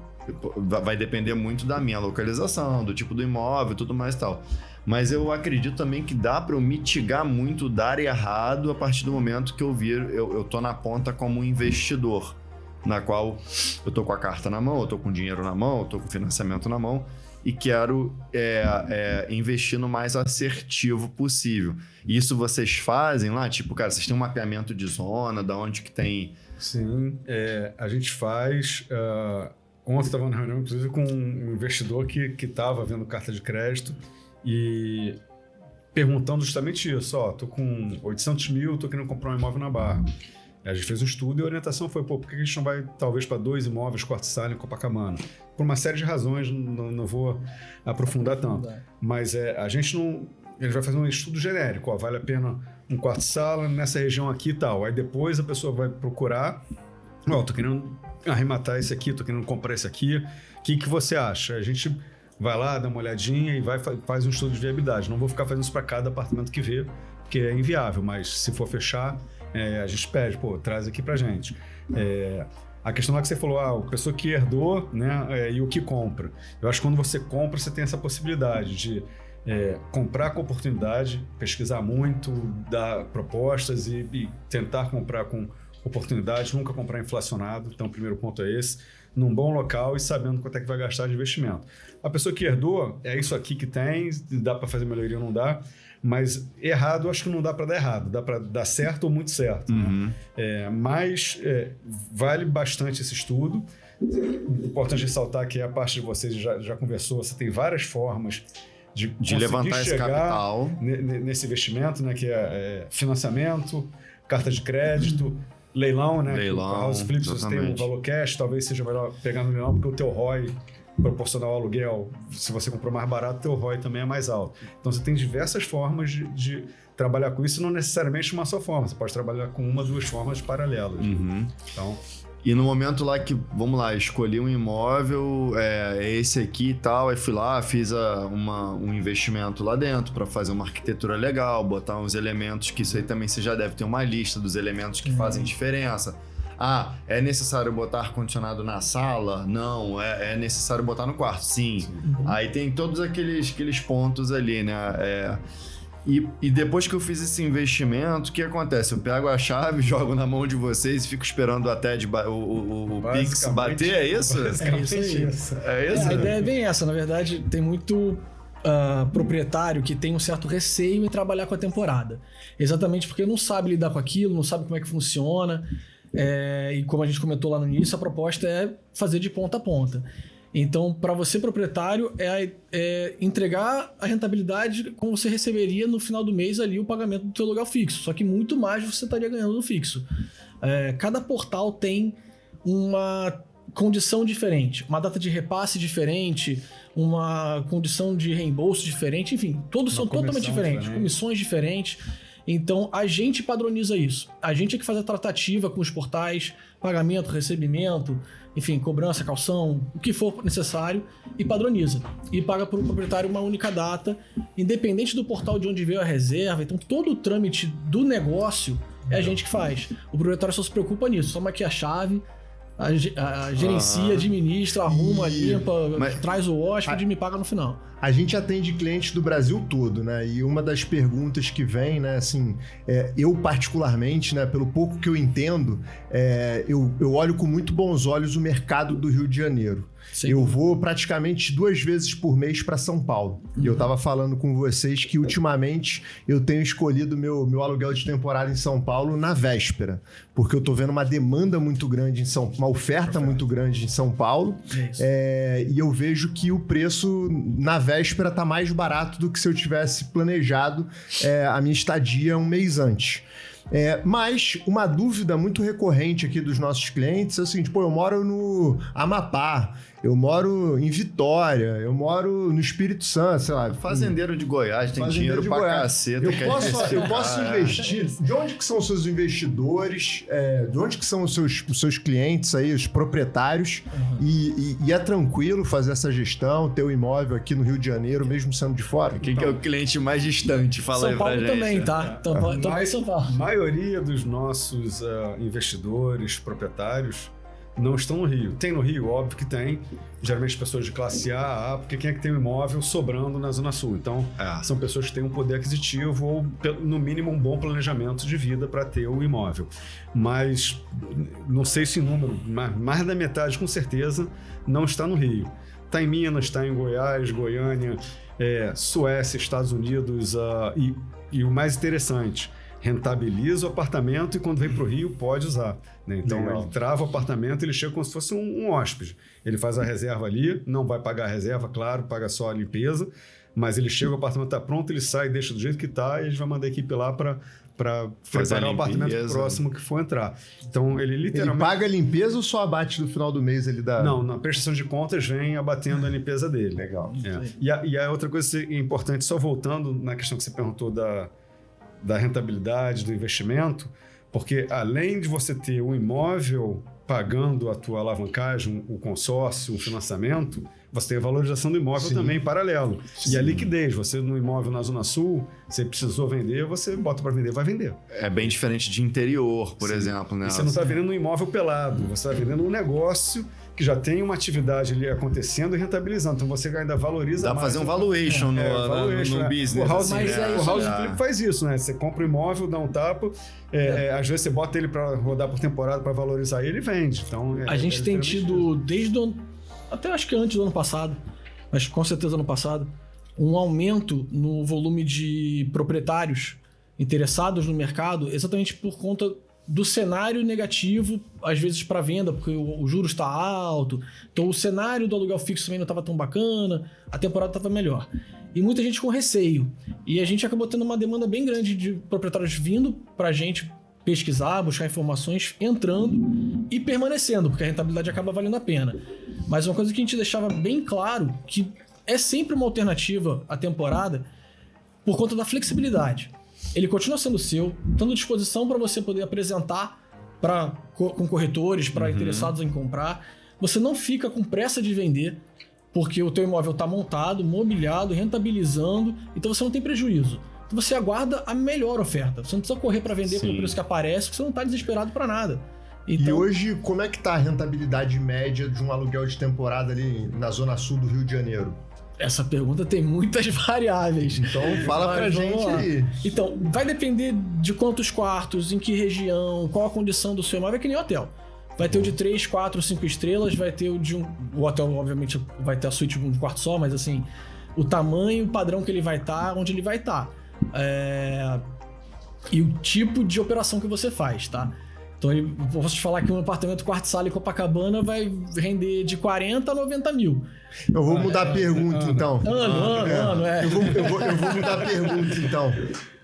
Vai depender muito da minha localização, do tipo do imóvel, tudo mais e tal. Mas eu acredito também que dá para eu mitigar muito dar errado a partir do momento que eu tô na ponta como investidor, na qual eu tô com a carta na mão, eu tô com dinheiro na mão, eu tô com financiamento na mão e quero investir no mais assertivo possível. Isso vocês fazem lá? Tipo, cara, vocês têm um mapeamento de zona, da onde que tem... Sim, a gente faz... Ontem estava na reunião, inclusive, com um investidor que estava vendo carta de crédito e perguntando justamente isso. Tô com 800 mil, tô querendo comprar um imóvel na Barra. A gente fez um estudo e a orientação foi, por que a gente não vai, talvez, para 2 imóveis, quarto sala em Copacabana? Por uma série de razões, não vou aprofundar tanto. Mas a gente não... Ele vai fazer um estudo genérico, vale a pena um quarto sala nessa região aqui e tal. Aí depois a pessoa vai procurar, tô querendo arrematar esse aqui, tô querendo comprar esse aqui, o que você acha? A gente vai lá, dá uma olhadinha e faz um estudo de viabilidade. Não vou ficar fazendo isso para cada apartamento que vê, porque é inviável, mas se for fechar, a gente pede, traz aqui pra gente. A questão lá que você falou, a pessoa que herdou, né, e o que compra. Eu acho que quando você compra, você tem essa possibilidade de comprar com oportunidade, pesquisar muito, dar propostas e tentar comprar com oportunidade, nunca comprar inflacionado. Então, o primeiro ponto é esse. Num bom local e sabendo quanto é que vai gastar de investimento. A pessoa que herdou, é isso aqui que tem, dá para fazer melhoria ou não dá, mas errado, acho que não dá para dar errado, dá para dar certo ou muito certo. Uhum. Né? Mas vale bastante esse estudo. Importante ressaltar que a parte de vocês já conversou, você tem várias formas de levantar esse capital nesse investimento, né, que é financiamento, carta de crédito, leilão, né? Leilão, o House Flip, se você tem um valor cash, talvez seja melhor pegar no leilão, porque o teu ROI proporcional ao aluguel, se você comprou mais barato, o teu ROI também é mais alto. Então você tem diversas formas de trabalhar com isso, não necessariamente uma só forma. Você pode trabalhar com uma, 2 formas paralelas. Então... E no momento lá que, vamos lá, escolhi um imóvel, esse aqui e tal, aí fui lá, fiz um investimento lá dentro para fazer uma arquitetura legal, botar uns elementos, que isso aí também você já deve ter uma lista dos elementos que fazem diferença. Ah, é necessário botar ar-condicionado na sala? Não. É necessário botar no quarto? Sim. Aí tem todos aqueles pontos ali, né? E depois que eu fiz esse investimento, o que acontece? Eu pego a chave, jogo na mão de vocês e fico esperando até o Pix bater, é isso? Basicamente isso. É isso? A ideia é bem essa. Na verdade, tem muito proprietário que tem um certo receio em trabalhar com a temporada. Exatamente porque não sabe lidar com aquilo, não sabe como é que funciona. E como a gente comentou lá no início, a proposta é fazer de ponta a ponta. Então, para você, proprietário, é entregar a rentabilidade como você receberia no final do mês ali o pagamento do seu aluguel fixo. Só que muito mais você estaria ganhando no fixo. Cada portal tem uma condição diferente, uma data de repasse diferente, uma condição de reembolso diferente, enfim, todos são totalmente diferentes, comissões diferentes. Então, a gente padroniza isso. A gente é que faz a tratativa com os portais, pagamento, recebimento, enfim, cobrança, calção, o que for necessário, e padroniza. E paga para o proprietário uma única data, independente do portal de onde veio a reserva. Então, todo o trâmite do negócio é a gente que faz. O proprietário só se preocupa nisso, toma aqui a chave, gerencia, administra, arruma, limpa, traz o hóspede e me paga no final. A gente atende clientes do Brasil todo, né? E uma das perguntas que vem, né? Assim, eu particularmente, né? Pelo pouco que eu entendo, eu olho com muito bons olhos o mercado do Rio de Janeiro. Sim. Eu vou praticamente 2 vezes por mês para São Paulo. E eu estava falando com vocês que ultimamente eu tenho escolhido meu aluguel de temporada em São Paulo na véspera, porque eu estou vendo uma demanda muito grande uma oferta muito grande em São Paulo. E eu vejo que o preço na véspera está mais barato do que se eu tivesse planejado a minha estadia um mês antes. Mas uma dúvida muito recorrente aqui dos nossos clientes é assim, eu moro no Amapá, eu moro em Vitória, eu moro no Espírito Santo, sei lá. Fazendeiro de Goiás, tem dinheiro pra caceta. Eu posso investir. De onde que são os seus investidores? De onde que são os seus clientes aí, os proprietários? E é tranquilo fazer essa gestão, ter o imóvel aqui no Rio de Janeiro, mesmo sendo de fora? Quem que é o cliente mais distante? Fala aí pra gente. São Paulo também, tá? Então São Paulo. A maioria dos nossos investidores, proprietários, não estão no Rio. Tem no Rio? Óbvio que tem. Geralmente pessoas de classe A, porque quem é que tem um imóvel sobrando na Zona Sul? Então, são pessoas que têm um poder aquisitivo ou, no mínimo, um bom planejamento de vida para ter o imóvel. Mas, não sei se em número, mais da metade, com certeza, não está no Rio. Está em Minas, está em Goiás, Goiânia, Suécia, Estados Unidos e o mais interessante, rentabiliza o apartamento e quando vem para o Rio pode usar. Né? Então, ele trava o apartamento, ele chega como se fosse um hóspede. Ele faz a reserva ali, não vai pagar a reserva, claro, paga só a limpeza, mas ele chega, o apartamento está pronto, ele sai, deixa do jeito que está e a gente vai mandar a equipe lá para preparar o apartamento próximo que for entrar. Então, ele literalmente... Ele paga a limpeza ou só abate no final do mês ele dá... Não, na prestação de contas vem abatendo a limpeza dele. Legal. E a outra coisa importante, só voltando na questão que você perguntou da rentabilidade, do investimento, porque além de você ter o imóvel pagando a tua alavancagem, o consórcio, o financiamento, você tem a valorização do imóvel também em paralelo. Sim. E a liquidez, você no imóvel na Zona Sul, você precisou vender, você bota para vender, vai vender. É bem diferente de interior, por exemplo. Né? E você não está vendendo um imóvel pelado, você está vendendo um negócio que já tem uma atividade ali acontecendo e rentabilizando. Então você ainda valoriza mais. Dá para fazer um valuation no business. O House Flip faz isso, né? Você compra o imóvel, dá um tapa, às vezes você bota ele para rodar por temporada para valorizar ele e vende. Então, a gente tem tido, desde até acho que antes do ano passado, mas com certeza ano passado, um aumento no volume de proprietários interessados no mercado, exatamente por conta do cenário negativo, às vezes para venda, porque o juros está alto, então o cenário do aluguel fixo também não estava tão bacana, a temporada estava melhor. E muita gente com receio. E a gente acabou tendo uma demanda bem grande de proprietários vindo para a gente pesquisar, buscar informações, entrando e permanecendo, porque a rentabilidade acaba valendo a pena. Mas uma coisa que a gente deixava bem claro, que é sempre uma alternativa à temporada por conta da flexibilidade. Ele continua sendo seu, estando à disposição para você poder apresentar com corretores, para interessados em comprar. Você não fica com pressa de vender, porque o teu imóvel está montado, mobiliado, rentabilizando, então você não tem prejuízo. Então você aguarda a melhor oferta. Você não precisa correr para vender pelo preço que aparece, porque você não está desesperado para nada. Então, e hoje, como é que tá a rentabilidade média de um aluguel de temporada ali na zona sul do Rio de Janeiro? essa pergunta tem muitas variáveis. Então fala pra gente aí. Então, vai depender de quantos quartos, em que região, qual a condição do seu imóvel, é que nem hotel. Vai ter o de 3, 4, 5 estrelas, vai ter o de um... O hotel, obviamente, vai ter a suíte de um quarto só, mas assim, o tamanho, o padrão que ele vai estar, onde ele vai estar. E o tipo de operação que você faz, tá? Então, eu posso te falar que um apartamento quarto-sala em Copacabana vai render de 40 a 90 mil. Eu vou mudar a pergunta, então. Ano. Eu vou mudar a pergunta, então.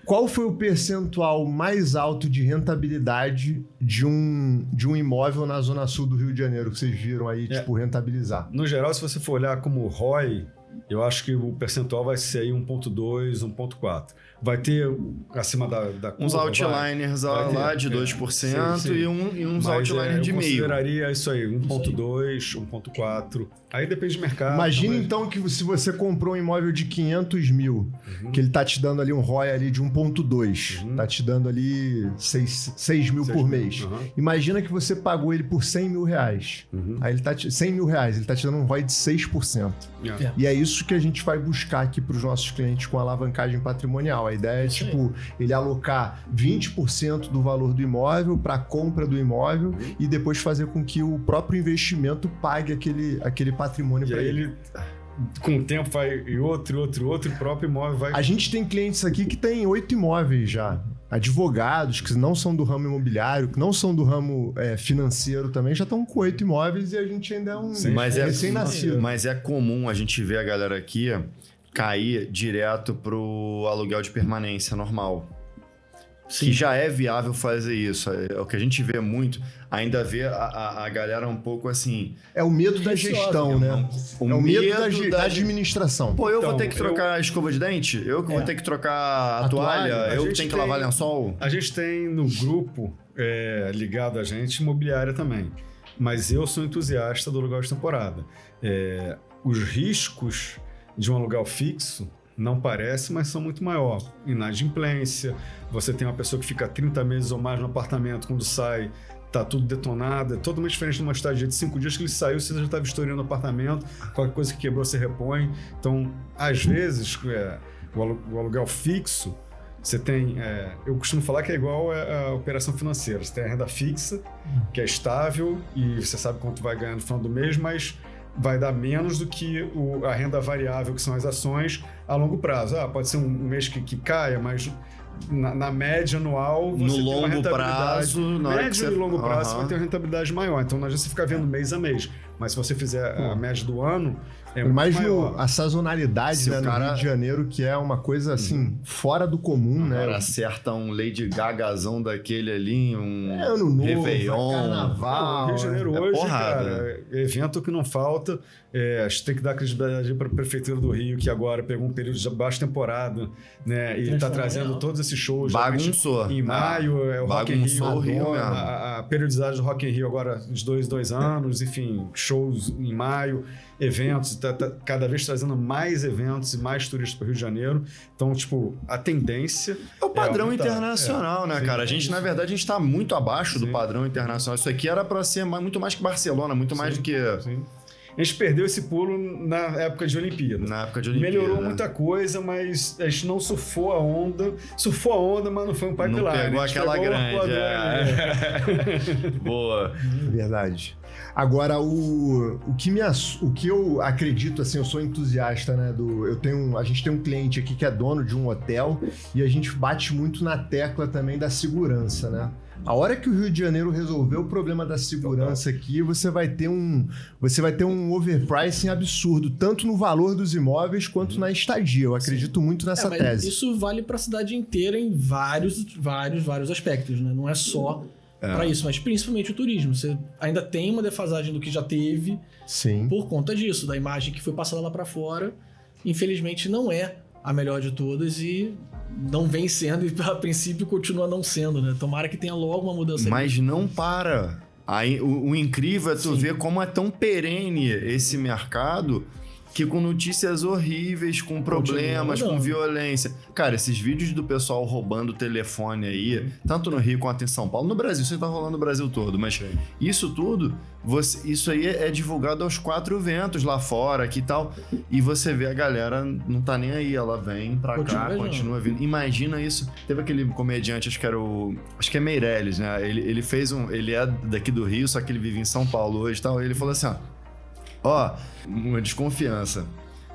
Qual foi o percentual mais alto de rentabilidade de um imóvel na zona sul do Rio de Janeiro que vocês viram aí, tipo, rentabilizar? No geral, se você for olhar como ROI, eu acho que o percentual vai ser aí 1,2, 1,4. Vai ter acima da curva, uns outliners lá de 2% sim. e uns outliners de meio. Eu consideraria isso aí, 1,2, 1,4. Aí depende do mercado. Imagina então que se você comprou um imóvel de 500 mil, que ele tá te dando ali um ROI ali de 1,2, tá te dando ali 6 mil por mês. Imagina que você pagou ele por 100 mil reais. Aí ele tá 100 mil reais, ele tá te dando um ROI de 6%. E é isso que a gente vai buscar aqui para os nossos clientes com alavancagem patrimonial. A ideia é, tipo, ele alocar 20% do valor do imóvel para a compra do imóvel e depois fazer com que o próprio investimento pague aquele patrimônio para ele. Com o tempo vai e outro, o próprio imóvel vai... A gente tem clientes aqui que tem 8 imóveis já. Advogados que não são do ramo imobiliário, que não são do ramo financeiro também, já estão com 8 imóveis e a gente ainda é um recém-nascido. Mas é comum a gente ver a galera aqui cair direto pro aluguel de permanência normal. Sim. Que já é viável fazer isso. É o que a gente vê muito. Ainda vê a galera um pouco assim... É o medo da gestão, né? É o medo da administração. Pô, eu vou ter que trocar a escova de dente? Eu que vou ter que trocar a toalha? Eu que tenho que lavar lençol? A gente tem no grupo ligado a gente imobiliária também. Mas eu sou entusiasta do aluguel de temporada. Os riscos de um aluguel fixo não parece, mas são muito maior. Inadimplência, você tem uma pessoa que fica 30 meses ou mais no apartamento, quando sai, tá tudo detonado. É totalmente diferente de uma estadia de 5 dias que ele saiu, você já estava historiando o apartamento, qualquer coisa que quebrou, você repõe. Então, às vezes, o aluguel fixo, você tem... eu costumo falar que é igual a operação financeira. Você tem a renda fixa, que é estável, e você sabe quanto vai ganhar no final do mês, mas vai dar menos do que a renda variável, que são as ações, a longo prazo. Pode ser um mês que caia, mas na média anual você tem uma rentabilidade. Médio e longo prazo você vai ter uma rentabilidade maior. Então não adianta você ficar vendo mês a mês. Mas se você fizer a média do ano, é muito maior. A sazonalidade, né, no Rio de Janeiro, que é uma coisa assim, fora do comum, né? O cara acerta um Lady Gagazão daquele ali, Ano Novo, Réveillon, Carnaval. O Rio de Janeiro hoje, cara, evento que não falta. A gente tem que dar credibilidade para a Prefeitura do Rio, que agora pegou um período de baixa temporada, né? E está trazendo todos esses shows. Bagunçou. Em maio, o Rock in Rio. A periodicidade do Rock in Rio agora de 2 anos, enfim, shows em maio, eventos, tá cada vez trazendo mais eventos e mais turistas para o Rio de Janeiro. Então, tipo, a tendência... É o padrão internacional, né, cara? A gente, na verdade, a gente está muito abaixo do padrão internacional. Isso aqui era para ser muito mais que Barcelona, muito mais do que... Sim. A gente perdeu esse pulo na época de Olimpíada. Melhorou muita coisa, mas a gente não surfou a onda. Surfou a onda, mas não foi um pipeline. Não pegou aquela grande. Boa. Verdade. Agora, o que eu acredito, assim, eu sou entusiasta, né? A gente tem um cliente aqui que é dono de um hotel e a gente bate muito na tecla também da segurança, né? A hora que o Rio de Janeiro resolver o problema da segurança aqui, você vai ter um overpricing absurdo, tanto no valor dos imóveis quanto na estadia. Eu acredito muito nessa mas tese. Isso vale para a cidade inteira em vários aspectos, né? Não é só para isso, mas principalmente o turismo. Você ainda tem uma defasagem do que já teve. Sim. Por conta disso, da imagem que foi passada lá para fora. Infelizmente não é a melhor de todas e não vem sendo e a princípio continua não sendo, né? Tomara que tenha logo uma mudança. Mas não para. Aí, o incrível é tu Sim. ver como é tão perene esse mercado que com notícias horríveis, com problemas, com violência. Cara, esses vídeos do pessoal roubando o telefone aí, tanto no Rio quanto em São Paulo, no Brasil, isso aí tá rolando no Brasil todo, mas isso tudo, isso aí é divulgado aos 4 ventos lá fora, aqui e tal, e você vê a galera não tá nem aí, ela vem pra cá, continua vindo. Imagina isso. Teve aquele comediante, acho que é Meirelles, né? Ele é daqui do Rio, só que ele vive em São Paulo hoje e tal, e ele falou assim, ó, uma desconfiança,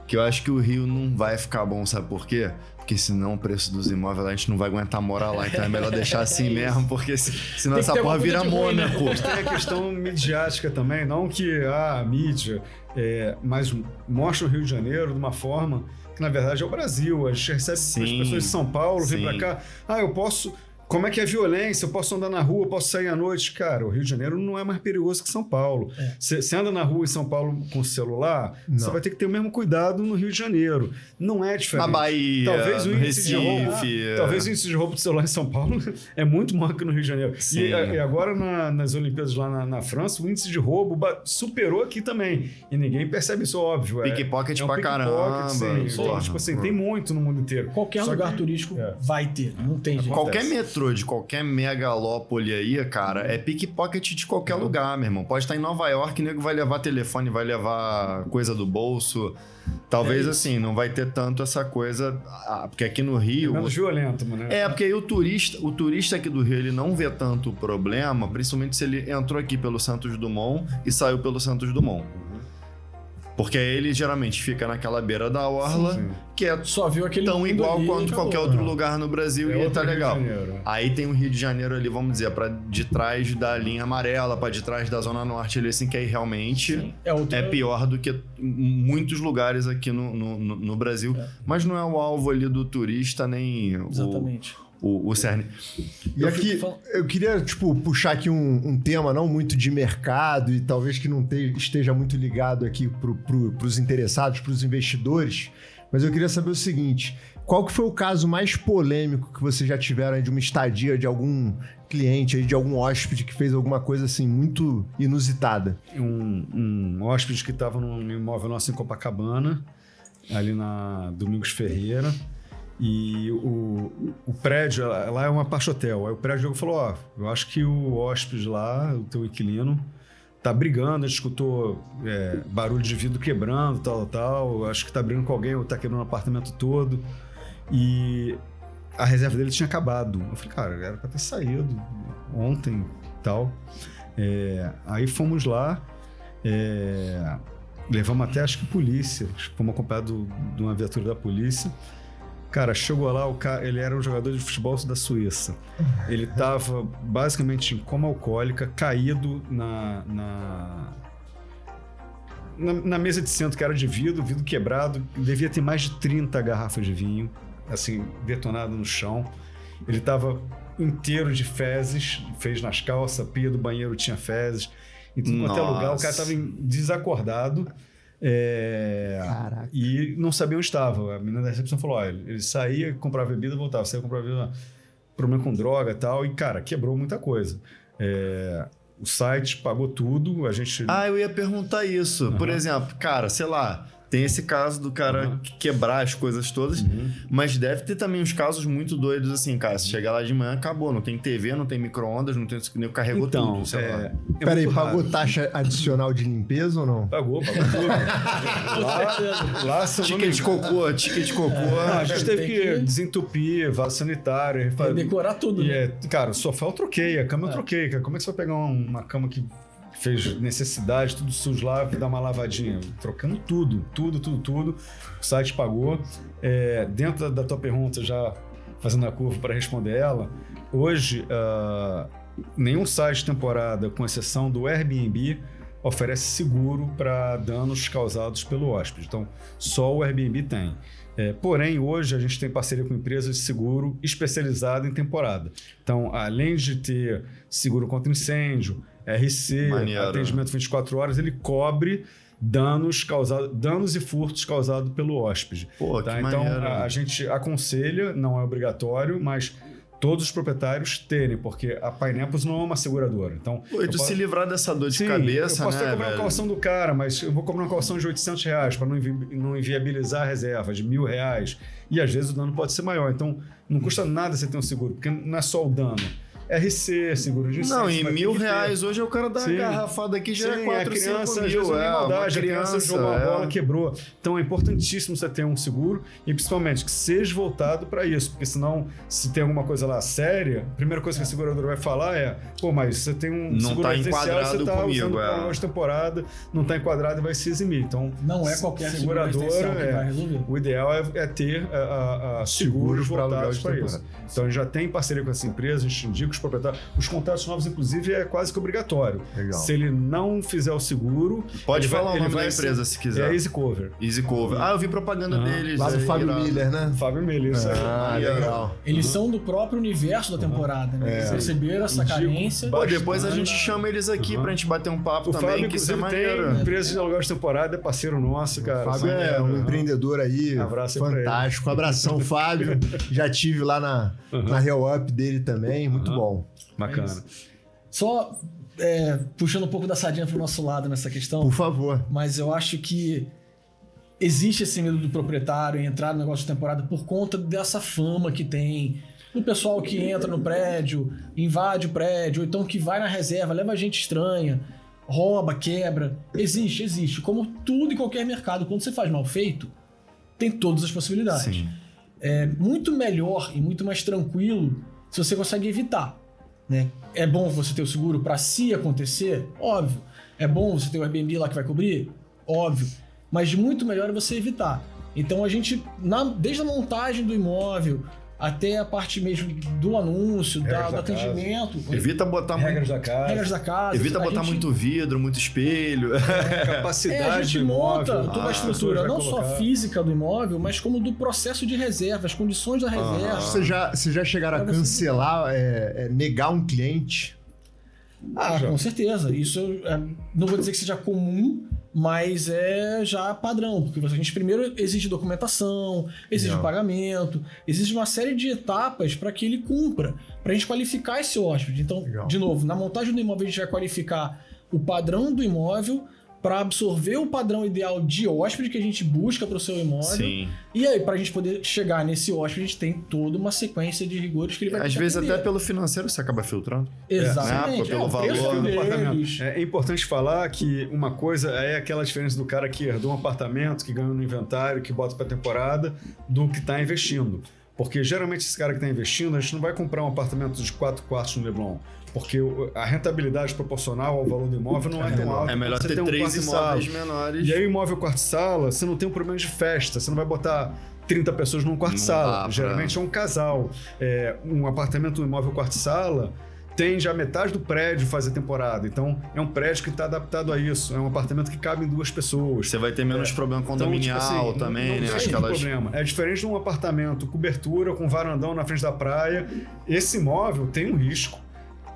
que eu acho que o Rio não vai ficar bom, sabe por quê? Porque senão o preço dos imóveis a gente não vai aguentar morar lá, então é melhor deixar assim mesmo, porque senão essa porra vira Mônaco. Tem a questão midiática também, não que a mídia, mas mostra o Rio de Janeiro de uma forma que na verdade é o Brasil. A gente recebe as pessoas de São Paulo, vem pra cá, eu posso... Como é que é a violência? Eu posso andar na rua, eu posso sair à noite. Cara, o Rio de Janeiro não é mais perigoso que São Paulo. Você anda na rua em São Paulo com celular, você vai ter que ter o mesmo cuidado no Rio de Janeiro. Não é diferente. Na Bahia, talvez o índice Recife. Talvez o índice de roubo de celular em São Paulo é muito maior que no Rio de Janeiro. E agora nas Olimpíadas lá na França, o índice de roubo superou aqui também. E ninguém percebe isso, óbvio. Pickpocket pra caramba. Tipo assim, tem muito no mundo inteiro. Qualquer lugar turístico vai ter, não tem jeito. Qualquer metrô de qualquer megalópole aí, cara, é pickpocket de qualquer lugar, meu irmão. Pode estar em Nova York, o nego vai levar telefone, vai levar coisa do bolso. Talvez assim, não vai ter tanto essa coisa, porque aqui no Rio... É menos violento, né? Porque aí o turista aqui do Rio, ele não vê tanto o problema, principalmente se ele entrou aqui pelo Santos Dumont e saiu pelo Santos Dumont. Porque ele geralmente fica naquela beira da orla, que é só viu aquele tão igual quanto qualquer outro lugar no Brasil e tá legal. Aí tem o Rio de Janeiro ali, vamos dizer, de trás da linha amarela, pra de trás da Zona Norte, ali assim, que aí realmente é pior do que muitos lugares aqui no Brasil. Mas não é o alvo ali do turista, nem o cerne. E aqui, eu queria, puxar aqui um tema não muito de mercado e talvez que não esteja muito ligado aqui pros interessados, pros investidores, mas eu queria saber o seguinte, qual que foi o caso mais polêmico que vocês já tiveram aí de uma estadia de algum cliente aí, de algum hóspede que fez alguma coisa assim muito inusitada? Um hóspede que estava num imóvel nosso em Copacabana, ali na Domingos Ferreira, e o prédio, lá é uma parte hotel. Aí o prédio falou, eu acho que o hóspede lá, o teu inquilino, tá brigando, a gente escutou barulho de vidro quebrando, tal, acho que tá brigando com alguém, ou tá quebrando o apartamento todo. E a reserva dele tinha acabado. Eu falei, cara, era pra ter saído ontem e tal. Aí fomos lá, levamos até, acho que polícia, fomos acompanhados de uma viatura da polícia. Cara, chegou lá, ele era um jogador de futebol da Suíça. Ele tava basicamente em coma alcoólica, caído na mesa de centro, que era de vidro quebrado. Devia ter mais de 30 garrafas de vinho, assim, detonado no chão. Ele tava inteiro de fezes, fez nas calças, a pia do banheiro tinha fezes. Em tudo quanto é lugar, o cara tava desacordado. E não sabia onde estava. A menina da recepção falou: ele saía, comprava bebida, voltava, saía, comprava bebida, problema com droga e tal, e cara, quebrou muita coisa. O site pagou tudo, a gente... eu ia perguntar isso. Por exemplo, cara, sei lá, tem esse caso do cara quebrar as coisas todas, mas deve ter também uns casos muito doidos assim, cara, se chegar lá de manhã, acabou, não tem TV, não tem micro-ondas, não tem... Nem carregou tudo, sei lá. Peraí, pagou taxa adicional de limpeza ou não? Pagou tudo. lá ticket de cocô. A gente teve que desentupir, vaso sanitário, decorar tudo. Cara, o sofá eu troquei, a cama eu troquei. Cara. Como é que você vai pegar uma cama que fez necessidade, tudo sujo lá, dar uma lavadinha, trocando tudo. O site pagou. Dentro da tua pergunta, já fazendo a curva para responder ela, hoje nenhum site de temporada, com exceção do Airbnb, oferece seguro para danos causados pelo hóspede. Então, só o Airbnb tem. Porém, hoje a gente tem parceria com empresas de seguro especializada em temporada. Então, além de ter seguro contra incêndio, RC, Maneiro. atendimento 24 horas, ele cobre danos e furtos causados pelo hóspede. Pô, tá? que Então, maneiro. a gente aconselha, não é obrigatório, mas todos os proprietários terem, porque a Pineapples não é uma seguradora. Então, Pô, e tu se livrar dessa dor de Sim, cabeça, eu posso né, até cobrar uma velho? calção do cara, mas eu vou cobrar uma calção de R$800 para não inviabilizar a reserva de R$1.000. E às vezes o dano pode ser maior. Então, não custa nada você ter um seguro, porque não é só o dano. RC, seguro de incêndio. Não, e vai ter que R$1.000 ter. hoje o cara dá uma Sim. garrafada aqui já Sim, é 4, a criança, 5 às mil. vezes, não tem maldade, a criança jogou a bola, é. quebrou. Então, é importantíssimo você ter um seguro e, principalmente, que seja voltado para isso, porque senão, se tem alguma coisa lá séria, a primeira coisa que a seguradora vai falar é, pô, mas você tem um Não seguro tá residencial, enquadrado você tá comigo, usando para uma temporada, não tá enquadrado e vai se eximir. Então, Não é qualquer seguradora que vai resolver. o ideal é ter seguros pra aluguel voltados de para temporada. isso. Então, a gente já tem parceria com essa empresa, a gente indica os proprietários. Os contratos novos, inclusive, é quase que obrigatório. Legal. Se ele não fizer o seguro... Pode ele falar o ele nome da vai empresa, ser- se quiser. É Easy Cover. Easy Cover. Ah, eu vi propaganda deles. Lá do Fábio irado. Miller, né? Fábio Miller, isso aí. Ah, legal. Eles são do próprio universo da temporada, né? Eles perceberam essa Indico carência. Pô, depois a Bastante. gente chama eles aqui pra gente bater um papo O também, Fábio, que isso é inclusive, tem maneiro. empresa de aluguel de temporada, é parceiro nosso, cara. Fábio é um empreendedor aí Abraço aí pra ele. fantástico. Abração, Fábio. Já tive lá na Real Up dele também. Muito bom. Bacana. Só puxando um pouco da sardinha pro nosso lado nessa questão, Por favor. mas eu acho que existe esse medo do proprietário em entrar no negócio de temporada por conta dessa fama que tem, do pessoal que entra no prédio, invade o prédio, ou então que vai na reserva, leva gente estranha, rouba, quebra. Existe. Como tudo em qualquer mercado, quando você faz mal feito, tem todas as possibilidades. Sim. É muito melhor e muito mais tranquilo se você consegue evitar, né? É bom você ter o seguro para se acontecer? Óbvio. É bom você ter o Airbnb lá que vai cobrir? Óbvio. Mas muito melhor é você evitar. Então a gente, desde a montagem do imóvel até a parte mesmo do anúncio, Regras do da atendimento, Evita botar Regras muito... da casa. regras da casa. Evita a botar gente- muito vidro, muito espelho. Capacidade a gente do imóvel. monta toda a as estrutura, pessoas não vai só colocar. física do imóvel, mas como do processo de reserva, as condições da reserva. Vocês já chegaram a Pra você- cancelar, negar um cliente? Ah, com certeza. Isso não vou dizer que seja comum, mas é já padrão, porque a gente primeiro exige documentação, exige Legal. pagamento, exige uma série de etapas para que ele cumpra, para a gente qualificar esse hóspede. Então, Legal. de novo, na montagem do imóvel a gente vai qualificar o padrão do imóvel para absorver o padrão ideal de hóspede que a gente busca para o seu imóvel. Sim. E aí, para a gente poder chegar nesse hóspede, a gente tem toda uma sequência de rigores que ele vai ter Às que vezes atender. até pelo financeiro você acaba filtrando. Exatamente. Pelo o preço valor do deles. É importante falar que uma coisa é aquela diferença do cara que herdou um apartamento, que ganhou no inventário, que bota para temporada, do que está investindo. Porque geralmente esse cara que está investindo, a gente não vai comprar um apartamento de 4 quartos no Leblon. Porque a rentabilidade proporcional ao valor do imóvel não é tão alta. É melhor Você ter tem um 3 quarto e imóveis sala. menores. E aí o imóvel quarto-sala, você não tem um problema de festa. Você não vai botar 30 pessoas num Não quarto-sala. dá pra- Geralmente é um casal. Um apartamento, um imóvel quarto-sala, tem já metade do prédio fazer temporada. Então, é um prédio que está adaptado a isso. É um apartamento que cabe em 2 pessoas. Você vai ter menos problema condominial Então, tipo assim, também, não né? tem Aquelas... problema. É diferente de um apartamento, cobertura, com varandão na frente da praia. Esse imóvel tem um risco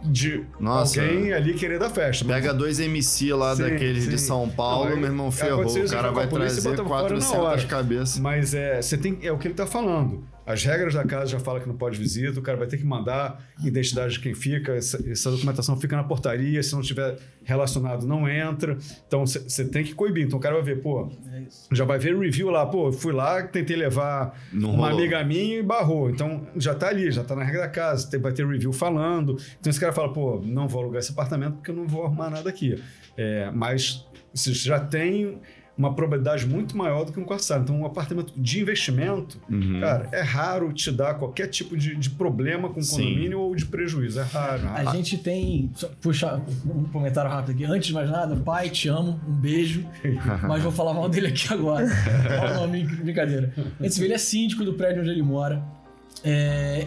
de Nossa. alguém ali querer dar festa. Mas Pega 2 MC lá Sim, daqueles sim. de São Paulo, Não, aí meu irmão, ferrou. aconteceu O isso, cara já com a vai polícia, trazer bota fora na 400 hora. cabeças. Mas você tem, é o que ele está falando. As regras da casa já falam que não pode visita, o cara vai ter que mandar identidade de quem fica, essa documentação fica na portaria, se não estiver relacionado não entra. Então você tem que coibir. Então o cara vai ver, pô, já vai ver review lá, pô, fui lá, tentei levar Não uma rolou. amiga minha e barrou. Então já tá ali, já tá na regra da casa, vai ter review falando. Então esse cara fala, pô, não vou alugar esse apartamento porque eu não vou arrumar nada aqui. Mas você já tem uma probabilidade muito maior do que um quarto de sala. Então, um apartamento de investimento, cara, é raro te dar qualquer tipo de problema com o condomínio ou de prejuízo. É raro. A gente tem... Puxa, um comentário rápido aqui. Antes de mais nada, pai, te amo, um beijo. Mas vou falar mal dele aqui agora. Não, brincadeira. Ele é síndico do prédio onde ele mora.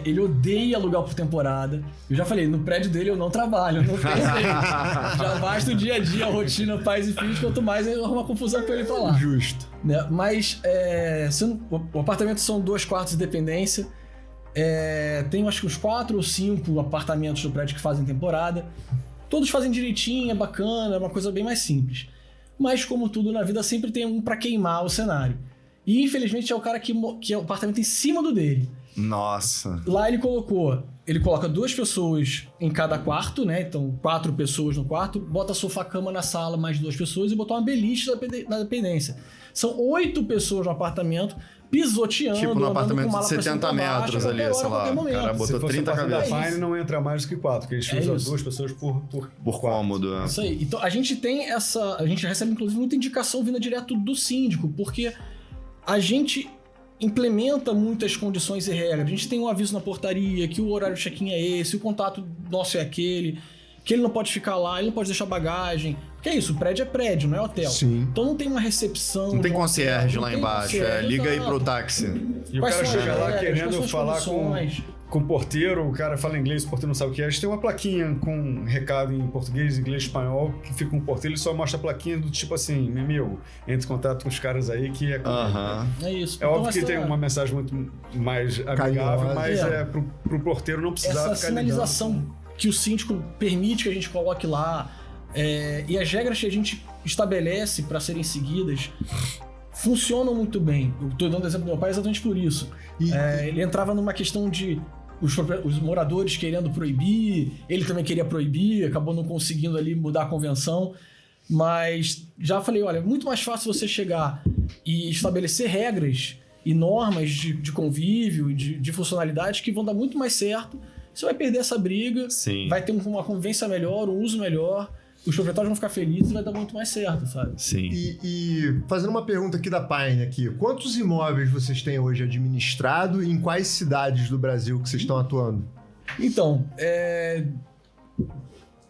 Ele odeia alugar por temporada. Eu já falei, no prédio dele eu não trabalho, não tenho jeito. Já basta o dia a dia, a rotina, pais e filhos, quanto mais eu arrumo uma confusão com ele pra lá. Justo. Né? Mas o apartamento são 2 quartos de dependência. Tem acho que uns 4 ou 5 apartamentos do prédio que fazem temporada. Todos fazem direitinho, é bacana, é uma coisa bem mais simples. Mas como tudo na vida, sempre tem um pra queimar o cenário. E infelizmente é o cara que é o apartamento em cima do dele. Nossa. Lá ele coloca 2 pessoas em cada quarto, né? Então 4 pessoas no quarto, bota sofá-cama na sala, mais 2 pessoas e botou uma beliche na dependência. São 8 pessoas no apartamento, pisoteando, tipo no apartamento de 70 baixo, metros ali, sei lá. O cara botou 30 cabeças. Da Pine não entra mais do que 4, porque eles usam 2 pessoas por cômodo. Isso aí. Então a gente tem a gente recebe inclusive muita indicação vinda direto do síndico, porque a gente implementa muitas condições e regras. A gente tem um aviso na portaria que o horário de check-in é esse, o contato nosso é aquele, que ele não pode ficar lá, ele não pode deixar bagagem. Porque é isso, o prédio é prédio, não é hotel. Sim. Então não tem uma recepção. Não tem concierge lá embaixo. Liga aí pro táxi. E o cara chega lá querendo falar com o porteiro, o cara fala inglês, o porteiro não sabe o que é. A gente tem uma plaquinha com um recado em português, inglês, espanhol, que fica com o porteiro, ele só mostra a plaquinha do tipo assim, meu amigo, entre em contato com os caras aí que é comigo. É isso. É óbvio que tem uma mensagem muito mais amigável, mas pro porteiro não precisar essa ficar sinalização ligando. Que o síndico permite que a gente coloque lá, e as regras que a gente estabelece para serem seguidas funcionam muito bem. Eu tô dando exemplo do meu pai exatamente por isso. Ele entrava numa questão de os moradores querendo proibir, ele também queria proibir, acabou não conseguindo ali mudar a convenção, mas já falei, olha, é muito mais fácil você chegar e estabelecer regras e normas de convívio e de funcionalidade que vão dar muito mais certo. Você vai perder essa briga, Sim. Vai ter uma convivência melhor, um uso melhor, os proprietários vão ficar felizes e vai dar muito mais certo, sabe? Sim. E fazendo uma pergunta aqui da Pine aqui, quantos imóveis vocês têm hoje administrado e em quais cidades do Brasil que vocês estão atuando? Então,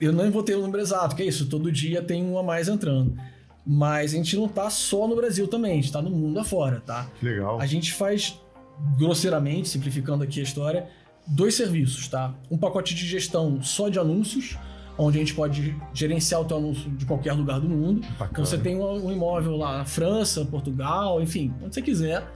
eu não vou ter o número exato, que é isso, todo dia tem um a mais entrando. Mas a gente não tá só no Brasil também, a gente tá no mundo afora, tá? Legal. A gente faz, grosseiramente, simplificando aqui a história, 2 serviços, tá? Um pacote de gestão só de anúncios, onde a gente pode gerenciar o teu anúncio de qualquer lugar do mundo. Bacana. Então você tem um imóvel lá na França, Portugal, enfim, onde você quiser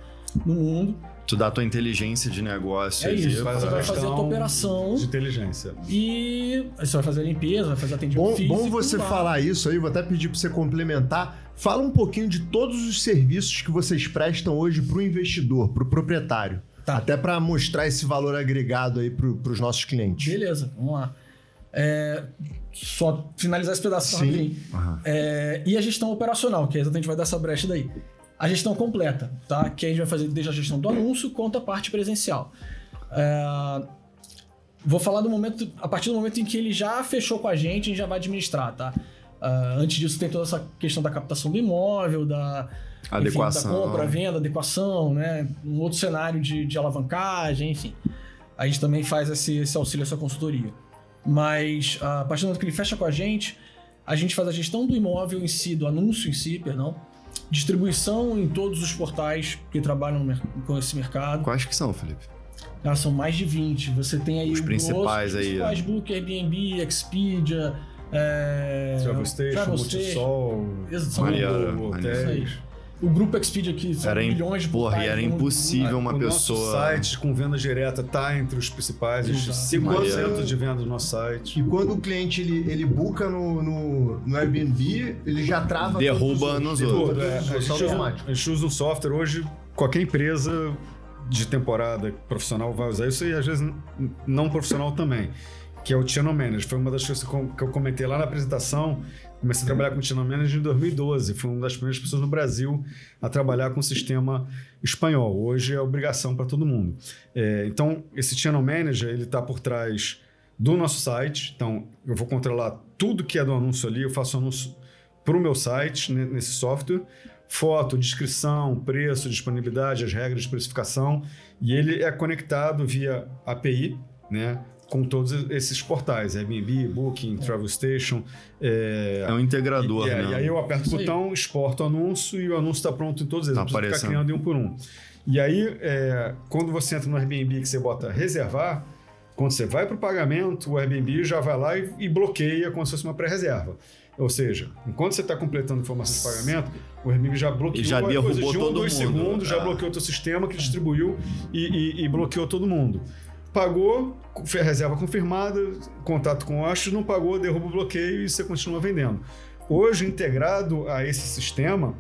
no mundo. Tu dá a tua inteligência de negócio. Isso, faz você a vai fazer a tua gestão operação de inteligência. e você vai fazer a limpeza, vai fazer atendimento físico. Bom você falar isso aí, vou até pedir para você complementar. Fala um pouquinho de todos os serviços que vocês prestam hoje para o investidor, para o proprietário. Tá. Até para mostrar esse valor agregado aí para os nossos clientes. Beleza, vamos lá. Só finalizar esse pedaço rapidinho. E a gestão operacional, que exatamente vai dar essa brecha daí. A gestão completa, tá? Que a gente vai fazer desde a gestão do anúncio quanto a parte presencial. Vou falar a partir do momento em que ele já fechou com a gente já vai administrar, tá? Antes disso tem toda essa questão da captação do imóvel, da adequação, da compra, venda, adequação, né? Um outro cenário de alavancagem, enfim. A gente também faz esse auxílio, essa consultoria. Mas a partir do momento que ele fecha com a gente faz a gestão do imóvel em si, do anúncio em si, perdão, distribuição em todos os portais que trabalham com esse mercado. Quais que são, Felipe? São mais de 20. Você tem aí os principais aí. Facebook, Airbnb, Expedia, Travel Station, Multisol, hotéis. O grupo Expedia aqui são milhões de portais. Porra, e era impossível uma pessoa... O nosso site com venda direta tá entre os principais. 5% de venda do nosso site. E quando o cliente ele booka no Airbnb, ele já trava... Derruba nos outros. A gente usa um software hoje, qualquer empresa de temporada profissional vai usar isso e às vezes não profissional também, que é o Channel Manager. Foi uma das coisas que eu comentei lá na apresentação. Comecei a trabalhar com o Channel Manager em 2012. Fui uma das primeiras pessoas no Brasil a trabalhar com o sistema espanhol. Hoje é obrigação para todo mundo. Então, esse Channel Manager ele está por trás do nosso site. Então, eu vou controlar tudo que é do anúncio ali. Eu faço anúncio para o meu site, nesse software. foto, descrição, preço, disponibilidade, as regras de precificação, e ele é conectado via API, né, com todos esses portais, Airbnb, Booking, Travel Station. É um integrador, né? E aí eu aperto o botão, exporto o anúncio e o anúncio está pronto em todos eles. Tá não precisa aparecendo. ficar criando um por um. E aí, quando você entra no Airbnb que você bota reservar, quando você vai para o pagamento, o Airbnb já vai lá e bloqueia como se fosse uma pré-reserva. Ou seja, enquanto você está completando informação de pagamento, o Airbnb já bloqueou já coisa derrubou de 1 ou todo 2 mundo. segundos, já bloqueou o teu sistema que distribuiu e bloqueou todo mundo. Pagou, reserva confirmada, contato com o hóspede, não pagou, derruba o bloqueio e você continua vendendo. Hoje, integrado a esse sistema,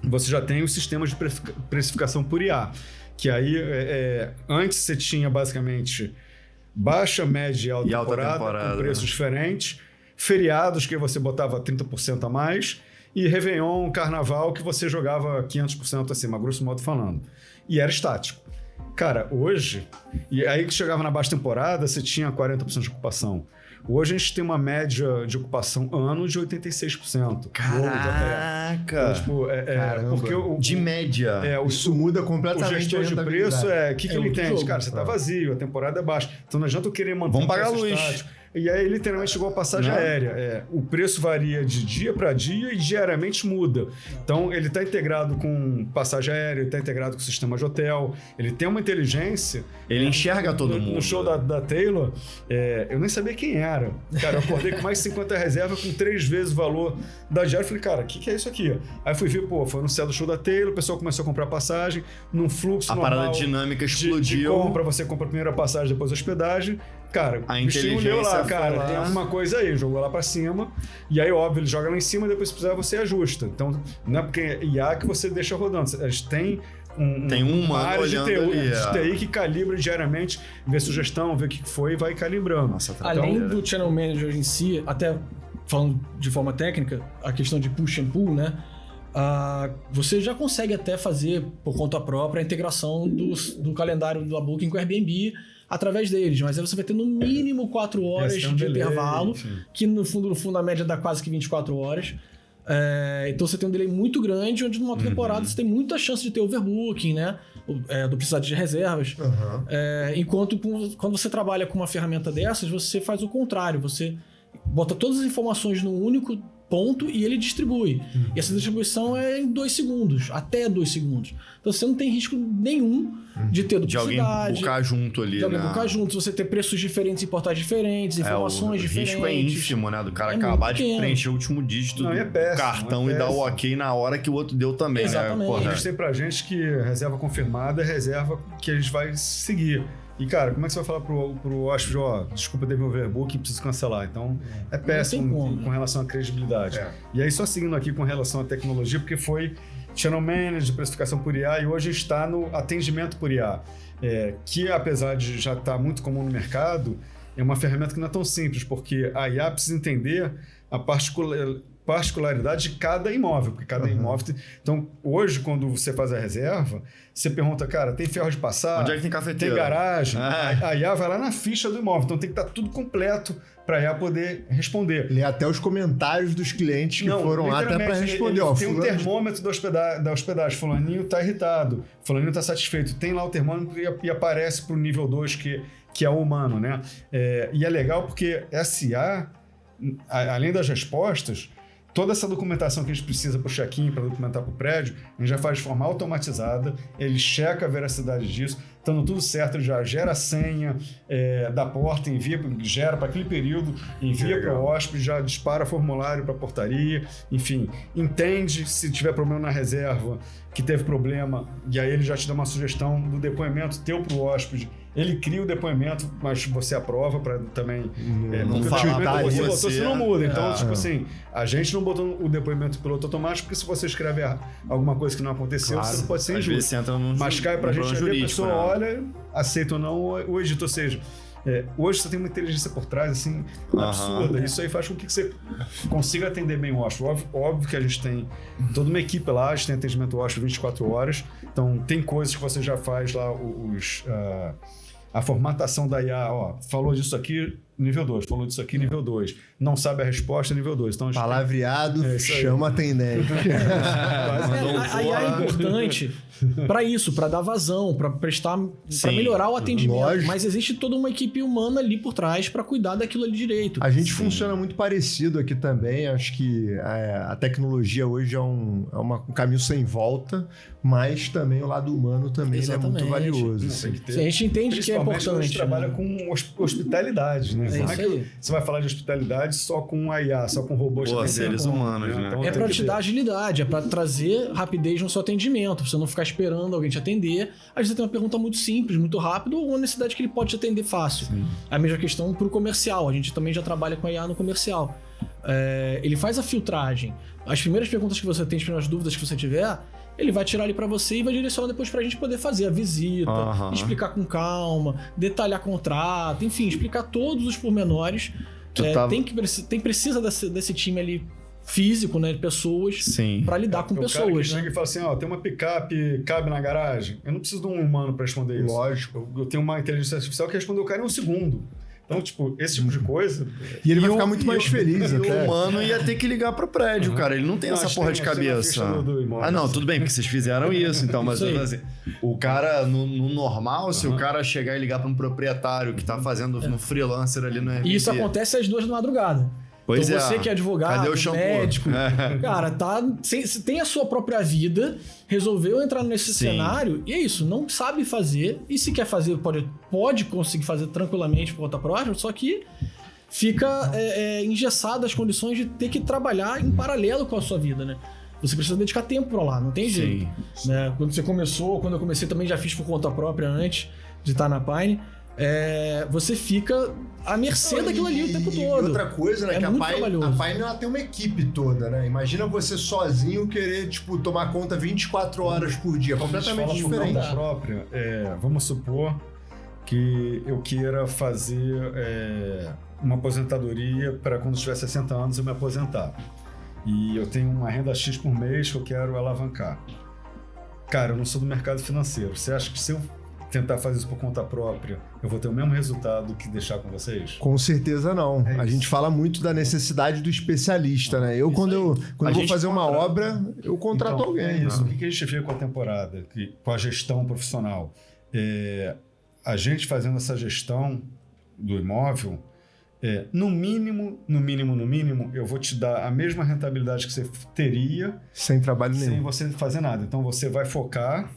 você já tem os sistemas de precificação por IA, que aí antes você tinha basicamente baixa, média e alta temporada, com preços diferentes, feriados que você botava 30% a mais e Réveillon, Carnaval que você jogava 500% acima, grosso modo falando. E era estático. Cara, hoje, e aí que chegava na baixa temporada, você tinha 40% de ocupação. Hoje a gente tem uma média de ocupação ano de 86%. Caraca! Então, tipo, porque de média. Isso muda completamente. O gestor de preço o que ele entende? jogo. Cara, você tá vazio, a temporada é baixa. Então não adianta eu querer manter Vamos pagar a preço luz. estático. E aí literalmente chegou a passagem aérea. O preço varia de dia para dia e diariamente muda. Então ele está integrado com passagem aérea, ele está integrado com o sistema de hotel, ele tem uma inteligência. Ele enxerga todo mundo. No show da Taylor, eu nem sabia quem era. Cara, eu acordei com mais de 50 reservas com 3 vezes o valor da diária. Eu falei, cara, o que é isso aqui? Aí fui ver, foi anunciado o show da Taylor, o pessoal começou a comprar passagem, num fluxo a normal. A parada dinâmica explodiu. De compra, você compra a primeira passagem, depois a hospedagem. Cara, a o bichinho leu lá, cara, lá. tem alguma coisa aí, jogou lá pra cima. E aí, óbvio, ele joga lá em cima e depois se precisar você ajusta. Então, não é porque IA que você deixa rodando. A gente tem uma área de TI que calibra diariamente, vê sugestão, vê o que foi e vai calibrando. Nossa, além do Channel Manager em si, até falando de forma técnica, a questão de push and pull, né? Você já consegue até fazer, por conta própria, a integração do calendário do Booking com o Airbnb através deles, mas aí você vai ter no mínimo 4 horas de intervalo, que no fundo a média dá quase que 24 horas. Então você tem um delay muito grande, onde numa outra temporada você tem muita chance de ter overbooking, né? Duplicidade de reservas. Enquanto quando você trabalha com uma ferramenta dessas, você faz o contrário, você bota todas as informações num único ponto e ele distribui. E essa distribuição é em 2 segundos, até 2 segundos. Então você não tem risco nenhum de ter duplicidade. De alguém bucar junto ali, de alguém bucar junto, você ter preços diferentes em portais diferentes, informações diferentes. O risco é ínfimo, né? Do cara acabar de preencher o último dígito do cartão e dar o ok na hora que o outro deu também. Exatamente. Né? Eles têm pra gente que reserva confirmada é reserva que a gente vai seguir. E, cara, como é que você vai falar pro hóspede, desculpa, teve um overbooking, preciso cancelar. Então, é péssimo com relação à credibilidade. E aí, só seguindo aqui com relação à tecnologia, porque foi Channel Manager, precificação por IA, e hoje está no atendimento por IA, que apesar de já estar muito comum no mercado, é uma ferramenta que não é tão simples, porque a IA precisa entender a particularidade de cada imóvel, porque cada imóvel... Então, hoje, quando você faz a reserva, você pergunta, cara, tem ferro de passar? Onde é que tem cafeteira? Tem garagem? A IA vai lá na ficha do imóvel, então tem que estar tudo completo para a IA poder responder. Lê até os comentários dos clientes que foram lá até para responder. Tem um termômetro da hospedagem, fulaninho está irritado, fulaninho está satisfeito, tem lá o termômetro e aparece para o nível 2, que é o humano, né? E é legal porque essa IA, além das respostas, toda essa documentação que a gente precisa para o check-in, para documentar para o prédio, a gente já faz de forma automatizada, ele checa a veracidade disso, estando tudo certo, ele já gera a senha da porta, gera para aquele período, envia para o hóspede, já dispara formulário para a portaria, enfim, entende se tiver problema na reserva, que teve problema, e aí ele já te dá uma sugestão do depoimento teu para o hóspede. Ele cria o depoimento, mas você aprova para também... não falar você não muda. Então, tipo assim, a gente não botou o depoimento piloto automático, porque se você escreve alguma coisa que não aconteceu, você não pode ser injusto. Mas cai pra gente ali, a pessoa olha, aceita ou não o edito. Ou seja, hoje você tem uma inteligência por trás, assim, absurda. Isso aí faz com que você consiga atender bem o hóspede. Óbvio que a gente tem toda uma equipe lá, a gente tem atendimento ao hóspede 24 horas. Então, tem coisas que você já faz lá, a formatação da IA, falou disso aqui, nível 2. Falou disso aqui, nível 2. Não sabe a resposta, nível 2. Então, Palavreado, chama atendente. A IA é importante para isso, para dar vazão, para melhorar o atendimento. Lógico. Mas existe toda uma equipe humana ali por trás para cuidar daquilo ali direito. A gente funciona muito parecido aqui também. Acho que a tecnologia hoje é um caminho sem volta, mas também o lado humano também é muito valioso. Tem que ter. A gente entende que é importante. A gente trabalha com hospitalidade, né? Como é que você vai falar de hospitalidade só com a IA, só com robôs? Seres humanos, né? Então, É para te dar agilidade, é para trazer rapidez no seu atendimento, pra você não ficar esperando alguém te atender. Às vezes você tem uma pergunta muito simples, muito rápida, ou uma necessidade que ele pode te atender fácil. Sim. A mesma questão para o comercial, a gente também já trabalha com a IA no comercial. Ele faz a filtragem. As primeiras perguntas que você tem, as primeiras dúvidas que você tiver, ele vai tirar ali para você e vai direcionar depois pra gente poder fazer a visita, explicar com calma, detalhar contrato, enfim, explicar todos os pormenores. Precisa desse time ali físico, né, de pessoas, para lidar com pessoas. O cara que chega e fala assim, tem uma picape, cabe na garagem. Eu não preciso de um humano para responder isso. Lógico. Eu tenho uma inteligência artificial que responde o cara em um segundo. Então, tipo, esse tipo de coisa... E ele vai ficar muito mais feliz até. O humano ia ter que ligar pro prédio, cara. Ele não tem essa porra de cabeça. Não, tudo bem, porque vocês fizeram isso, então. Mas assim, o cara, no normal, se o cara chegar e ligar pra um proprietário que tá fazendo no freelancer ali no Airbnb... E isso acontece às 2 da madrugada. Pois então você que é advogado, médico, cara, tem a sua própria vida, resolveu entrar nesse cenário e é isso, não sabe fazer, e se quer fazer, pode conseguir fazer tranquilamente por conta própria, só que fica engessado as condições de ter que trabalhar em paralelo com a sua vida, né? Você precisa dedicar tempo pra lá, não tem jeito. Né? Quando eu comecei também já fiz por conta própria antes de estar na Pine. Você fica à mercê daquilo ali o tempo todo. E outra coisa, né? Que a Pine ela tem uma equipe toda, né? Imagina você sozinho querer, tipo, tomar conta 24 horas por dia. Completamente diferente. Por própria, vamos supor que eu queira fazer uma aposentadoria para quando eu tiver 60 anos eu me aposentar. E eu tenho uma renda X por mês que eu quero alavancar. Cara, eu não sou do mercado financeiro. Você acha que se eu tentar fazer isso por conta própria, eu vou ter o mesmo resultado que deixar com vocês? Com certeza não. A gente fala muito da necessidade do especialista, né? Quando eu vou fazer uma obra, eu contrato alguém. O que a gente vê com a temporada, com a gestão profissional? A gente fazendo essa gestão do imóvel, no mínimo, eu vou te dar a mesma rentabilidade que você teria sem trabalho nenhum. Sem você fazer nada. Então você vai focar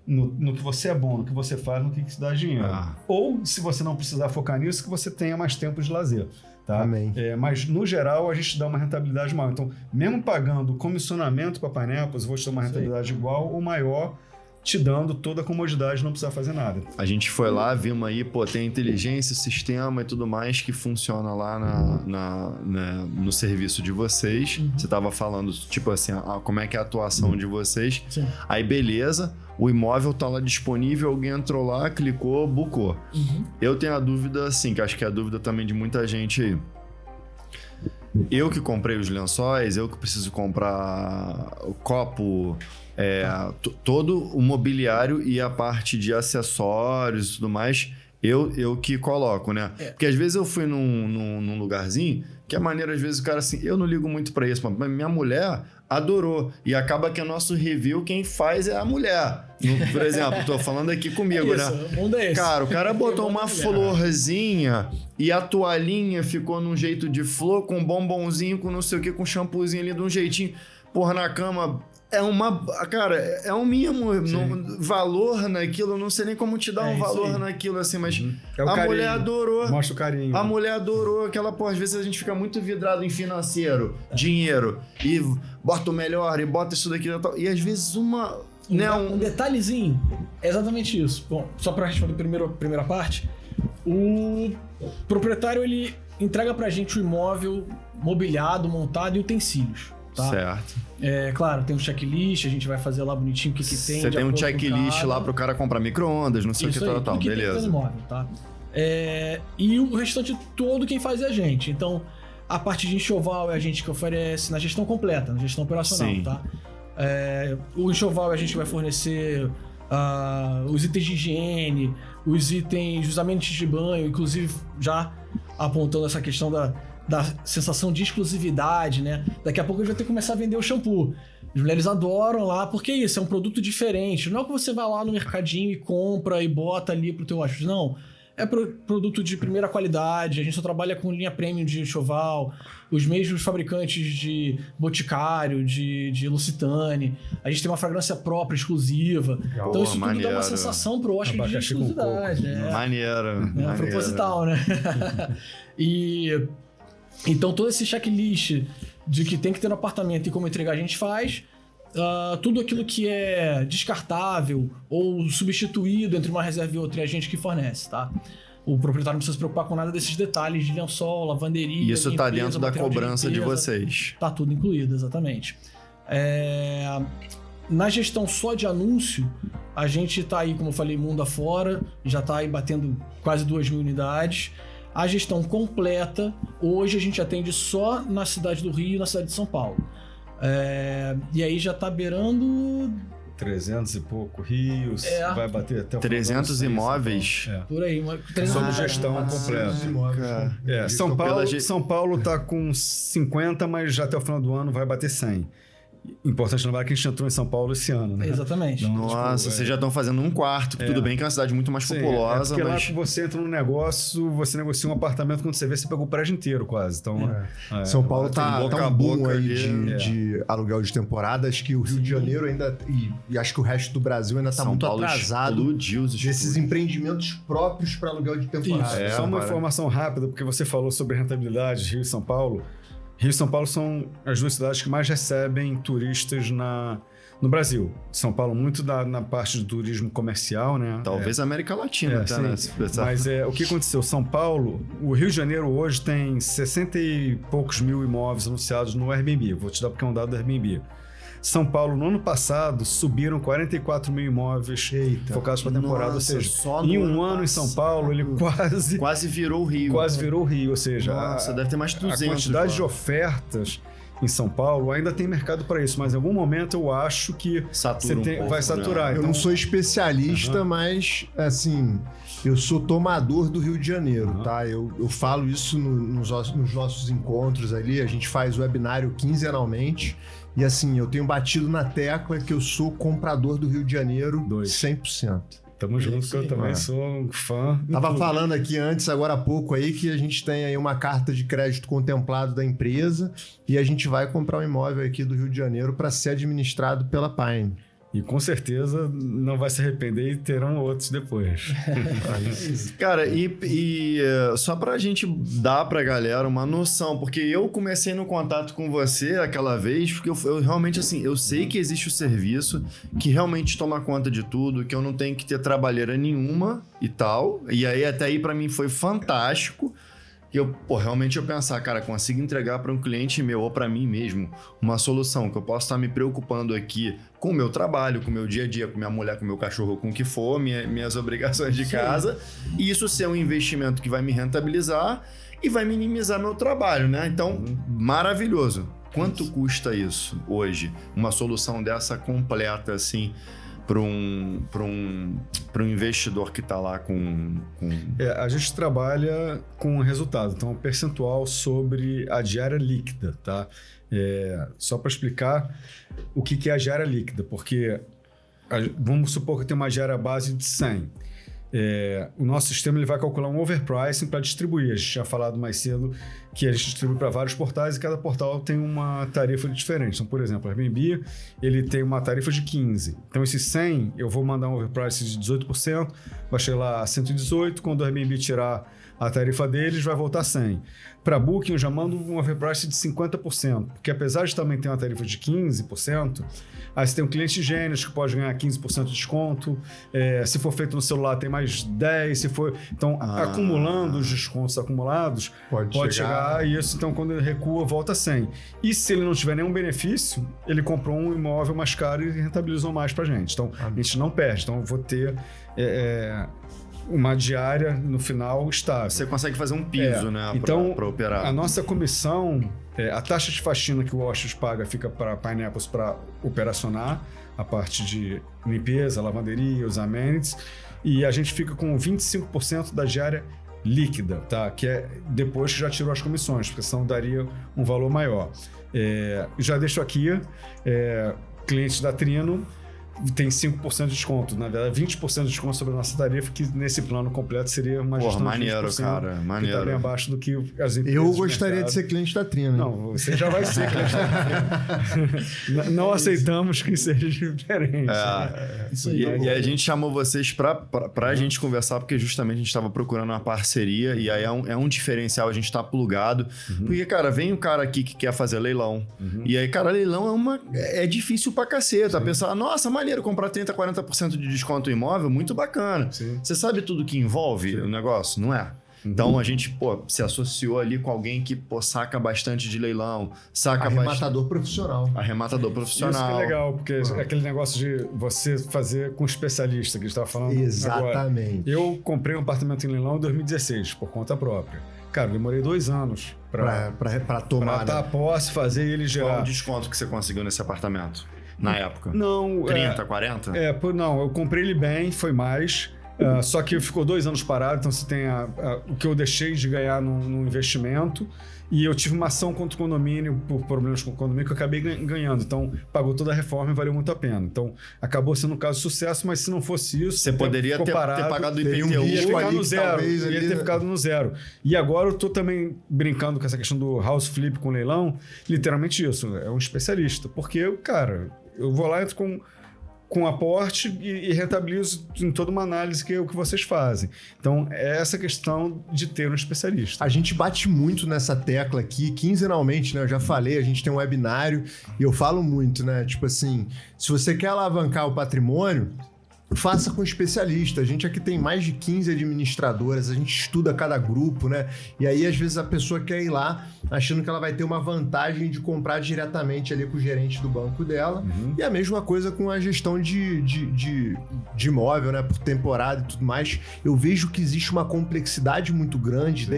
no que você é bom, no que você faz, no que te dá dinheiro. Ou, se você não precisar focar nisso, que você tenha mais tempo de lazer. Tá? Amém. Mas, no geral, a gente dá uma rentabilidade maior. Então, mesmo pagando comissionamento para a Pineapples, eu vou te dar uma rentabilidade igual ou maior, te dando toda a comodidade, não precisar fazer nada. A gente foi lá, vimos aí, tem inteligência, sistema e tudo mais que funciona lá no serviço de vocês. Você estava falando, tipo assim, como é que é a atuação de vocês. Sim. Aí, beleza, o imóvel tá lá disponível, alguém entrou lá, clicou, bucou. Eu tenho a dúvida, assim, que acho que é a dúvida também de muita gente aí. Eu que comprei os lençóis, eu que preciso comprar o copo... todo o mobiliário e a parte de acessórios e tudo mais, eu que coloco, né? Porque às vezes eu fui num lugarzinho que a maneira, às vezes, o cara assim, eu não ligo muito pra isso, mas minha mulher adorou. E acaba que o nosso review, quem faz é a mulher. Por exemplo, tô falando aqui comigo, isso, né? O mundo é esse. Cara, o cara botou uma florzinha e a toalhinha ficou num jeito de flor, com um bombonzinho, com não sei o que, com um shampoozinho ali de um jeitinho. Porra, na cama... Cara, é um mimo valor naquilo, eu não sei nem como te dar um valor naquilo, assim, mas a mulher adorou. Mostra o carinho. A mulher adorou aquela, às vezes a gente fica muito vidrado em financeiro, dinheiro, e bota o melhor, e bota isso daqui e tal, e às vezes um detalhezinho, é exatamente isso. Bom, só pra responder a primeira parte, o proprietário, ele entrega pra gente o imóvel mobiliado, montado e utensílios. Tá? Certo. Claro, tem um checklist, a gente vai fazer lá bonitinho o que tem. Você tem um checklist lá pro cara comprar micro-ondas, não sei o que tal, beleza. Tem imóvel, tá? E o restante todo quem faz é a gente. Então, a parte de enxoval é a gente que oferece na gestão completa, na gestão operacional, sim, tá? O enxoval a gente vai fornecer os itens de higiene, os itens de usamento de banho, inclusive já apontando essa questão da sensação de exclusividade, né? Daqui a pouco a gente vai ter que começar a vender o shampoo. As mulheres adoram lá, porque é isso, é um produto diferente. Não é que você vai lá no mercadinho e compra e bota ali pro teu hóspede, não. É produto de primeira qualidade, a gente só trabalha com linha premium de enxoval, os mesmos fabricantes de Boticário, de Lusitane. A gente tem uma fragrância própria, exclusiva. Legal. Então isso tudo Maneiro. dá uma sensação pro hóspede de Abacaxi com exclusividade. coco. Maneiro. É proposital, né? E então todo esse checklist de que tem que ter no apartamento e como entregar a gente faz. Tudo aquilo que é descartável ou substituído entre uma reserva e outra é a gente que fornece, tá? O proprietário não precisa se preocupar com nada desses detalhes de lençol, lavanderia, E isso tá limpeza, dentro da material cobrança de limpeza. vocês. Tá tudo incluído, exatamente. Na gestão só de anúncio, a gente tá aí, como eu falei, mundo afora, já tá aí batendo quase 2.000 unidades. A gestão completa, hoje a gente atende só na cidade do Rio e na cidade de São Paulo. E aí já tá beirando 300 e pouco rios, vai bater até o 300 imóveis. por aí. Sob gestão completa. São Paulo tá com 50, mas já até o final do ano vai bater 100. Importante lembrar que a gente entrou em São Paulo esse ano, né? Exatamente. Então, nossa, vocês já estão fazendo um quarto. Tudo bem que é uma cidade muito mais populosa, porque mas... lá que você entra num negócio, você negocia um apartamento, quando você vê, você pegou o prédio inteiro quase. Então, São Paulo tá boca a um boom boca aí ali. de aluguel de temporada. Acho que o Rio de Janeiro ainda... E acho que o resto do Brasil ainda tá São muito Paulo atrasado explodiu os desses estúdios. empreendimentos próprios para aluguel de temporada. Só uma informação rápida, porque você falou sobre rentabilidade de Rio e São Paulo. Rio e São Paulo são as duas cidades que mais recebem turistas no Brasil. São Paulo muito na parte do turismo comercial, né? Talvez a América Latina, até, né? Se pensar. Mas o que aconteceu? São Paulo, o Rio de Janeiro hoje tem 60 e poucos mil imóveis anunciados no Airbnb. Vou te dar porque é um dado do Airbnb. São Paulo, no ano passado, subiram 44 mil imóveis focados para a temporada. Nossa, ou seja, só em no um ano ano em São Paulo, ele quase virou o Rio. quase virou o Rio. Ou seja, Nossa, deve ter mais de 200. a quantidade lá. de ofertas em São Paulo ainda tem mercado para isso, mas em algum momento eu acho que Satura um pouco, vai saturar. né? Eu não sou especialista, mas, assim, eu sou tomador do Rio de Janeiro, tá? Eu falo isso nos nossos encontros ali, a gente faz webinário quinzenalmente. E assim, eu tenho batido na tecla que eu sou comprador do Rio de Janeiro 100%. Tamo junto, que eu também sou um fã. Tava falando aqui antes, agora há pouco aí, que a gente tem aí uma carta de crédito contemplado da empresa e a gente vai comprar um imóvel aqui do Rio de Janeiro para ser administrado pela Pine. E com certeza não vai se arrepender e terão outros depois. Cara, só pra gente dar pra galera uma noção, porque eu comecei no contato com você aquela vez, porque eu realmente, assim, eu sei que existe o serviço que realmente toma conta de tudo, que eu não tenho que ter trabalheira nenhuma e tal. E aí, até aí, pra mim, foi fantástico. E realmente eu pensar, cara, consigo entregar para um cliente meu ou para mim mesmo uma solução que eu posso estar me preocupando aqui com o meu trabalho, com o meu dia a dia, com minha mulher, com o meu cachorro, com o que for, minhas obrigações de casa. E isso ser um investimento que vai me rentabilizar e vai minimizar meu trabalho, né? Então, maravilhoso. Quanto custa isso hoje? Uma solução dessa completa, assim, para um investidor que está lá com... A gente trabalha com resultado, então percentual sobre a diária líquida, tá? Só para explicar o que é a diária líquida, porque vamos supor que eu tenho uma diária base de 100. O nosso sistema ele vai calcular um overpricing para distribuir. A gente tinha falado mais cedo que a gente distribui para vários portais e cada portal tem uma tarifa diferente. Então, por exemplo, o Airbnb ele tem uma tarifa de 15. Então, esse 100 eu vou mandar um overpricing de 18%, vai chegar lá a 118. Quando o Airbnb tirar a tarifa deles, vai voltar a 100. Para Booking, eu já mando um overpricing de 50%, porque apesar de também ter uma tarifa de 15%, aí você tem um cliente gênios que pode ganhar 15% de desconto, se for feito no celular tem mais 10%, se for... Então, acumulando os descontos acumulados, pode chegar a isso. Então, quando ele recua, volta a 100. E se ele não tiver nenhum benefício, ele comprou um imóvel mais caro e rentabilizou mais para a gente. Então, a gente não perde. Então, eu vou ter... uma diária no final estável. Você consegue fazer um piso, né? Então, para operar. A nossa comissão, a taxa de faxina que o hóspede paga fica para a Pineapples para operacionar a parte de limpeza, lavanderia, os amenities, e a gente fica com 25% da diária líquida, tá? Que é depois que já tirou as comissões, porque senão daria um valor maior. Já deixo aqui, clientes da Trino tem 5% de desconto, na verdade 20% de desconto sobre a nossa tarifa, que nesse plano completo seria uma gestão maneiro, de 20%, cara, maneiro. Que tá bem abaixo do que as empresas Eu gostaria de ser cliente da Trino. Não, você já vai ser cliente da Trino. Não aceitamos que seja diferente. Isso aí. E a gente chamou vocês pra gente conversar, porque justamente a gente estava procurando uma parceria, e aí é um diferencial a gente estar plugado. Porque, cara, vem um cara aqui que quer fazer leilão, e aí, cara, leilão é difícil pra caceta. A pessoa, nossa, maneiro, comprar 30%, 40% de desconto em imóvel, muito bacana. Sim. Você sabe tudo que envolve o negócio, não é? Então a gente, se associou ali com alguém que, saca bastante de leilão, saca Arrematador profissional. Arrematador profissional. Isso que é legal, porque é aquele negócio de você fazer com especialista que a gente estava falando Exatamente. agora. Eu comprei um apartamento em leilão em 2016, por conta própria. Cara, demorei 2 anos para tomar. dar a posse, fazer ele gerar. Qual o desconto que você conseguiu nesse apartamento? Na época? Não. 30, 40? Não, eu comprei ele bem, foi mais. Só que ficou 2 anos parado, então você tem o que eu deixei de ganhar no investimento. E eu tive uma ação contra o condomínio, por problemas com o condomínio, que eu acabei ganhando. Então, pagou toda a reforma e valeu muito a pena. Então, acabou sendo um caso de sucesso, mas se não fosse isso... Você poderia ter pagado o IPTU. Ia ficar no zero. Ia ter ficado no zero. E agora eu tô também brincando com essa questão do house flip com leilão. Literalmente isso. É um especialista. Porque, cara, eu vou lá, entro com aporte e rentabilizo em toda uma análise que é o que vocês fazem. Então, é essa questão de ter um especialista. A gente bate muito nessa tecla aqui, quinzenalmente, né? Eu já falei, a gente tem um webinário e eu falo muito, né? Tipo assim, se você quer alavancar o patrimônio, faça com especialista. A gente aqui tem mais de 15 administradoras, a gente estuda cada grupo, né? E aí, às vezes, a pessoa quer ir lá achando que ela vai ter uma vantagem de comprar diretamente ali com o gerente do banco dela. E a mesma coisa com a gestão de imóvel, né? Por temporada e tudo mais. Eu vejo que existe uma complexidade muito grande,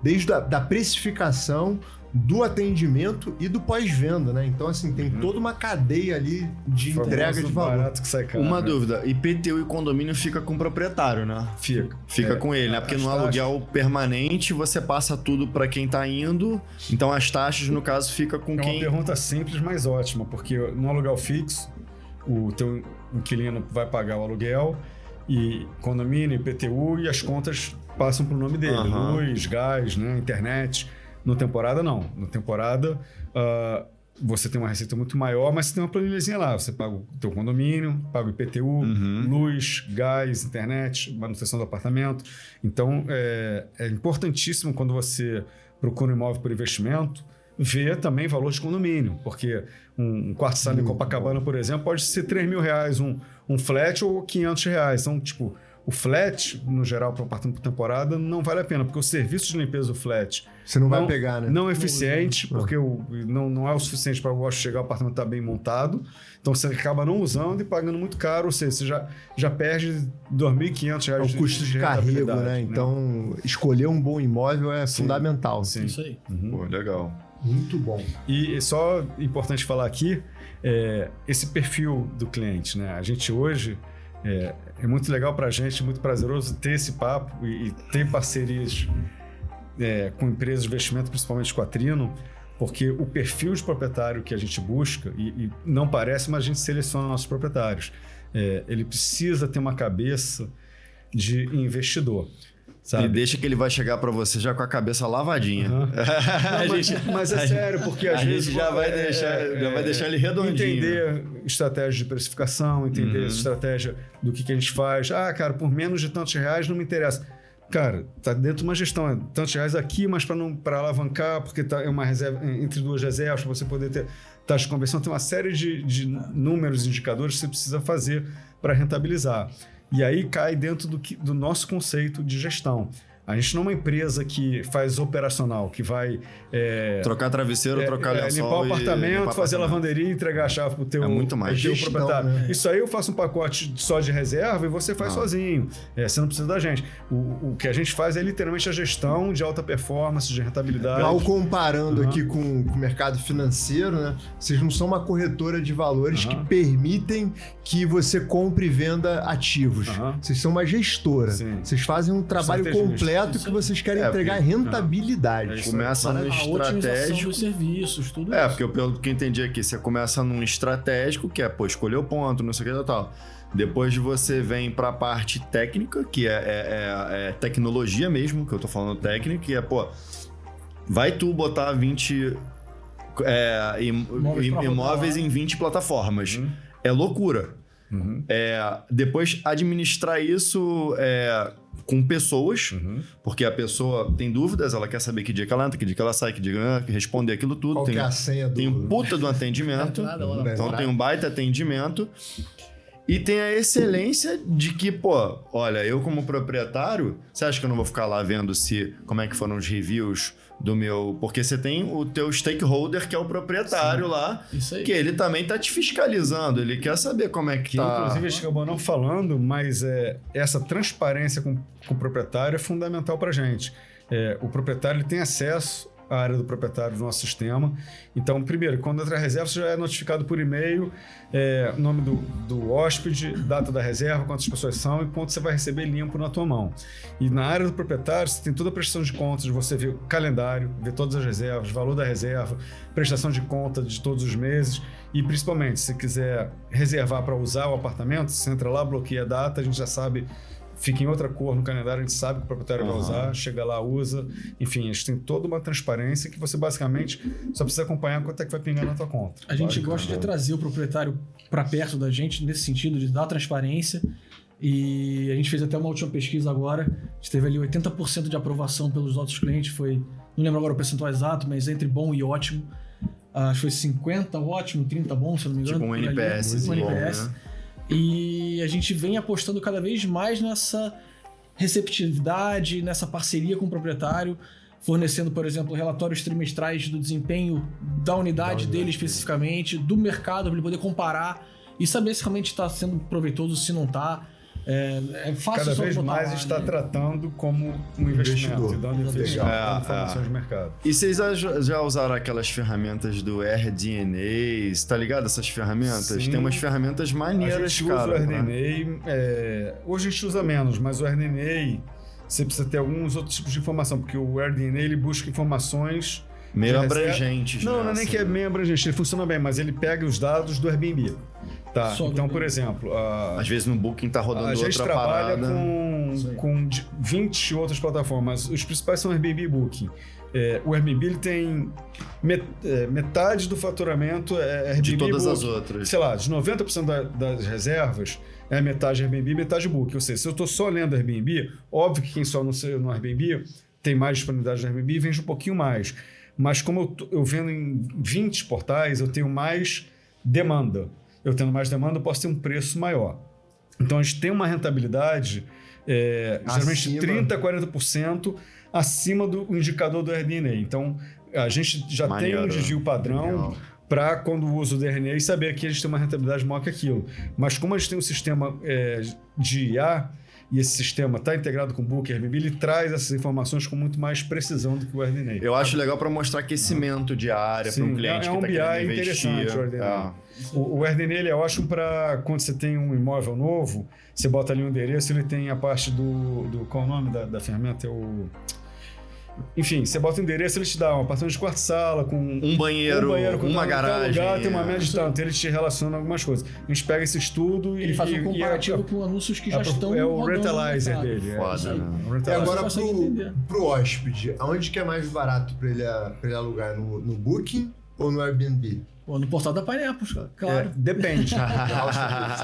desde a precificação, do atendimento e do pós-venda, né? Então, assim, tem toda uma cadeia ali de entrega de valor. Barato que sai caro, Uma dúvida, IPTU e condomínio fica com o proprietário, né? Fica com ele, né? Porque no aluguel permanente você passa tudo para quem tá indo, então as taxas, no caso, fica com quem... É uma pergunta simples, mas ótima, porque no aluguel fixo, o teu inquilino vai pagar o aluguel e condomínio, IPTU, e as contas passam pro nome dele. Luz, gás, né? Internet... No temporada, não. Na temporada, você tem uma receita muito maior, mas você tem uma planilhazinha lá. Você paga o teu condomínio, paga o IPTU, luz, gás, internet, manutenção do apartamento. Então, é importantíssimo quando você procura um imóvel por investimento, ver também valor de condomínio. Porque um quarto-sala em Copacabana, por exemplo, pode ser R$3.000 um flat ou R$500. Então, tipo... O flat, no geral, para um apartamento por temporada, não vale a pena, porque o serviço de limpeza do flat... Você não vai pegar, né? Não é eficiente, porque não é o suficiente para eu chegar, o apartamento estar bem montado. Então, você acaba não usando e pagando muito caro, ou seja, você já perde R$2.500. É o custo de carrego, né? Então, escolher um bom imóvel é fundamental. Sim. Isso aí. Pô, legal. Muito bom. E só importante falar aqui, esse perfil do cliente, né? A gente hoje... É muito legal para a gente, muito prazeroso ter esse papo e ter parcerias com empresas de investimento, principalmente com a Trino, porque o perfil de proprietário que a gente busca, e não parece, mas a gente seleciona nossos proprietários. Ele precisa ter uma cabeça de investidor. Sabe? E deixa que ele vai chegar para você já com a cabeça lavadinha. Mas é sério, porque às vezes já vai deixar ele redondinho. Entender estratégia de precificação, entender estratégia do que a gente faz. Cara, por menos de tantos reais não me interessa. Cara, tá dentro de uma gestão, tantos reais aqui, mas para alavancar, porque é uma reserva entre 2 reservas, para você poder ter taxa de conversão, tem uma série de números, indicadores que você precisa fazer para rentabilizar. E aí cai dentro do nosso conceito de gestão. A gente não é uma empresa que faz operacional, que vai... trocar travesseiro, trocar lençol, limpar o apartamento, fazer lavanderia e entregar a chave pro teu, muito mais gestão, proprietário. Né? Isso aí eu faço um pacote só de reserva e você faz sozinho. Você não precisa da gente. O que a gente faz é literalmente a gestão de alta performance, de rentabilidade. Mal comparando aqui com o mercado financeiro, né? Vocês não são uma corretora de valores que permitem que você compre e venda ativos. Vocês são uma gestora. Sim. Vocês fazem um trabalho completo completo Isso que vocês querem entregar porque- rentabilidade. Começa no A otimização estratégico. dos serviços, tudo É, isso. porque pelo que eu entendi aqui, você começa num estratégico, que é, pô, escolher o ponto, não sei o que e tal. Depois você vem pra parte técnica, que é tecnologia mesmo, que eu tô falando técnica, que é, pô, vai tu botar 20 imóveis em 20 plataformas. É loucura. Depois administrar isso com pessoas, porque a pessoa tem dúvidas, ela quer saber que dia que ela entra, que dia que ela sai, que dia que ela responder aquilo tudo. Qual que é a senha do... Tem um puta do atendimento. Nada, lá. Então tem um baita atendimento. E tem a excelência de que, pô, olha, eu como proprietário, você acha que eu não vou ficar lá vendo como é que foram os reviews do meu... Porque você tem o teu stakeholder, que é o proprietário lá, Isso aí. que ele também tá te fiscalizando, ele quer saber como é que tá... Inclusive, a gente acabou não falando, mas essa transparência com o proprietário é fundamental para a gente. O proprietário ele tem acesso à área do proprietário do nosso sistema. Então, primeiro, quando entra a reserva, você já é notificado por e-mail, nome do hóspede, data da reserva, quantas pessoas são e quanto você vai receber limpo na tua mão. E na área do proprietário, você tem toda a prestação de contas, você vê o calendário, vê todas as reservas, valor da reserva, prestação de conta de todos os meses e, principalmente, se quiser reservar para usar o apartamento, você entra lá, bloqueia a data, a gente já sabe, fica em outra cor no calendário, a gente sabe que o proprietário vai usar, chega lá, usa. Enfim, a gente tem toda uma transparência que você basicamente só precisa acompanhar quanto é que vai pingar na tua conta. A gente gosta de trazer o proprietário para perto da gente, nesse sentido, de dar transparência. E a gente fez até uma última pesquisa agora. A gente teve ali 80% de aprovação pelos nossos clientes. Não lembro agora o percentual exato, mas entre bom e ótimo. Acho que foi 50 ótimo, 30 bom, se eu não me engano. Tipo um por ali. NPS. Um NPS. E a gente vem apostando cada vez mais nessa receptividade, nessa parceria com o proprietário, fornecendo, por exemplo, relatórios trimestrais do desempenho da unidade dele especificamente, do mercado, para ele poder comparar e saber se realmente está sendo proveitoso, se não está. É fácil Cada só vez botar mais lá, a gente está né? tratando como um investimento e dando informações de mercado. E vocês já usaram aquelas ferramentas do AirDNA, tá ligado? Essas ferramentas? Sim. Tem umas ferramentas A maneiras, gente usa cara. o AirDNA, hoje a gente usa menos, mas o AirDNA você precisa ter alguns outros tipos de informação, porque o AirDNA ele busca informações Meio de reserva. abrangentes. Não, né? não é nem Assim, que é meio abrangente, ele funciona bem, mas ele pega os dados do Airbnb. Tá, Só do então, por Airbnb. exemplo, Às vezes no Booking tá rodando a gente outra trabalha parada. com 20 outras plataformas. Os principais são Airbnb e Booking. O Airbnb ele tem metade do faturamento Airbnb De todas e as Booking. outras. Sei lá, de 90% das reservas é metade Airbnb e metade Booking. Ou seja, se eu estou só lendo Airbnb, óbvio que quem só no Airbnb tem mais disponibilidade no Airbnb e vende um pouquinho mais. Mas como eu vendo em 20 portais, eu tenho mais demanda. Eu tendo mais demanda, eu posso ter um preço maior. Então, a gente tem uma rentabilidade geralmente 30% a 40% acima do indicador do RDNA. Então, a gente já tem um desvio padrão para quando usa o DRNA e saber que a gente tem uma rentabilidade maior que aquilo. Mas como a gente tem um sistema de IA, e esse sistema está integrado com o Booking, Airbnb, ele traz essas informações com muito mais precisão do que o RDNA. Eu acho legal para mostrar aquecimento de área para um cliente que um tá BI querendo investir. interessante o RDNA. O RDNA ele é ótimo para quando você tem um imóvel novo, você bota ali um endereço, ele tem a parte do qual é o nome da ferramenta? Enfim, você bota o endereço, ele te dá um apartamento de quarto sala com um banheiro com uma garagem. Lugar, tem uma média de tanto, ele te relaciona algumas coisas. A gente pega esse estudo Ele faz um comparativo com anúncios que já estão é o rodando no rentalizer mercado. dele. Foda, né? E agora consegue entender. pro hóspede, aonde que é mais barato para ele alugar? No Booking ou no Airbnb? Pô, no portal da Pineapples, claro. Depende.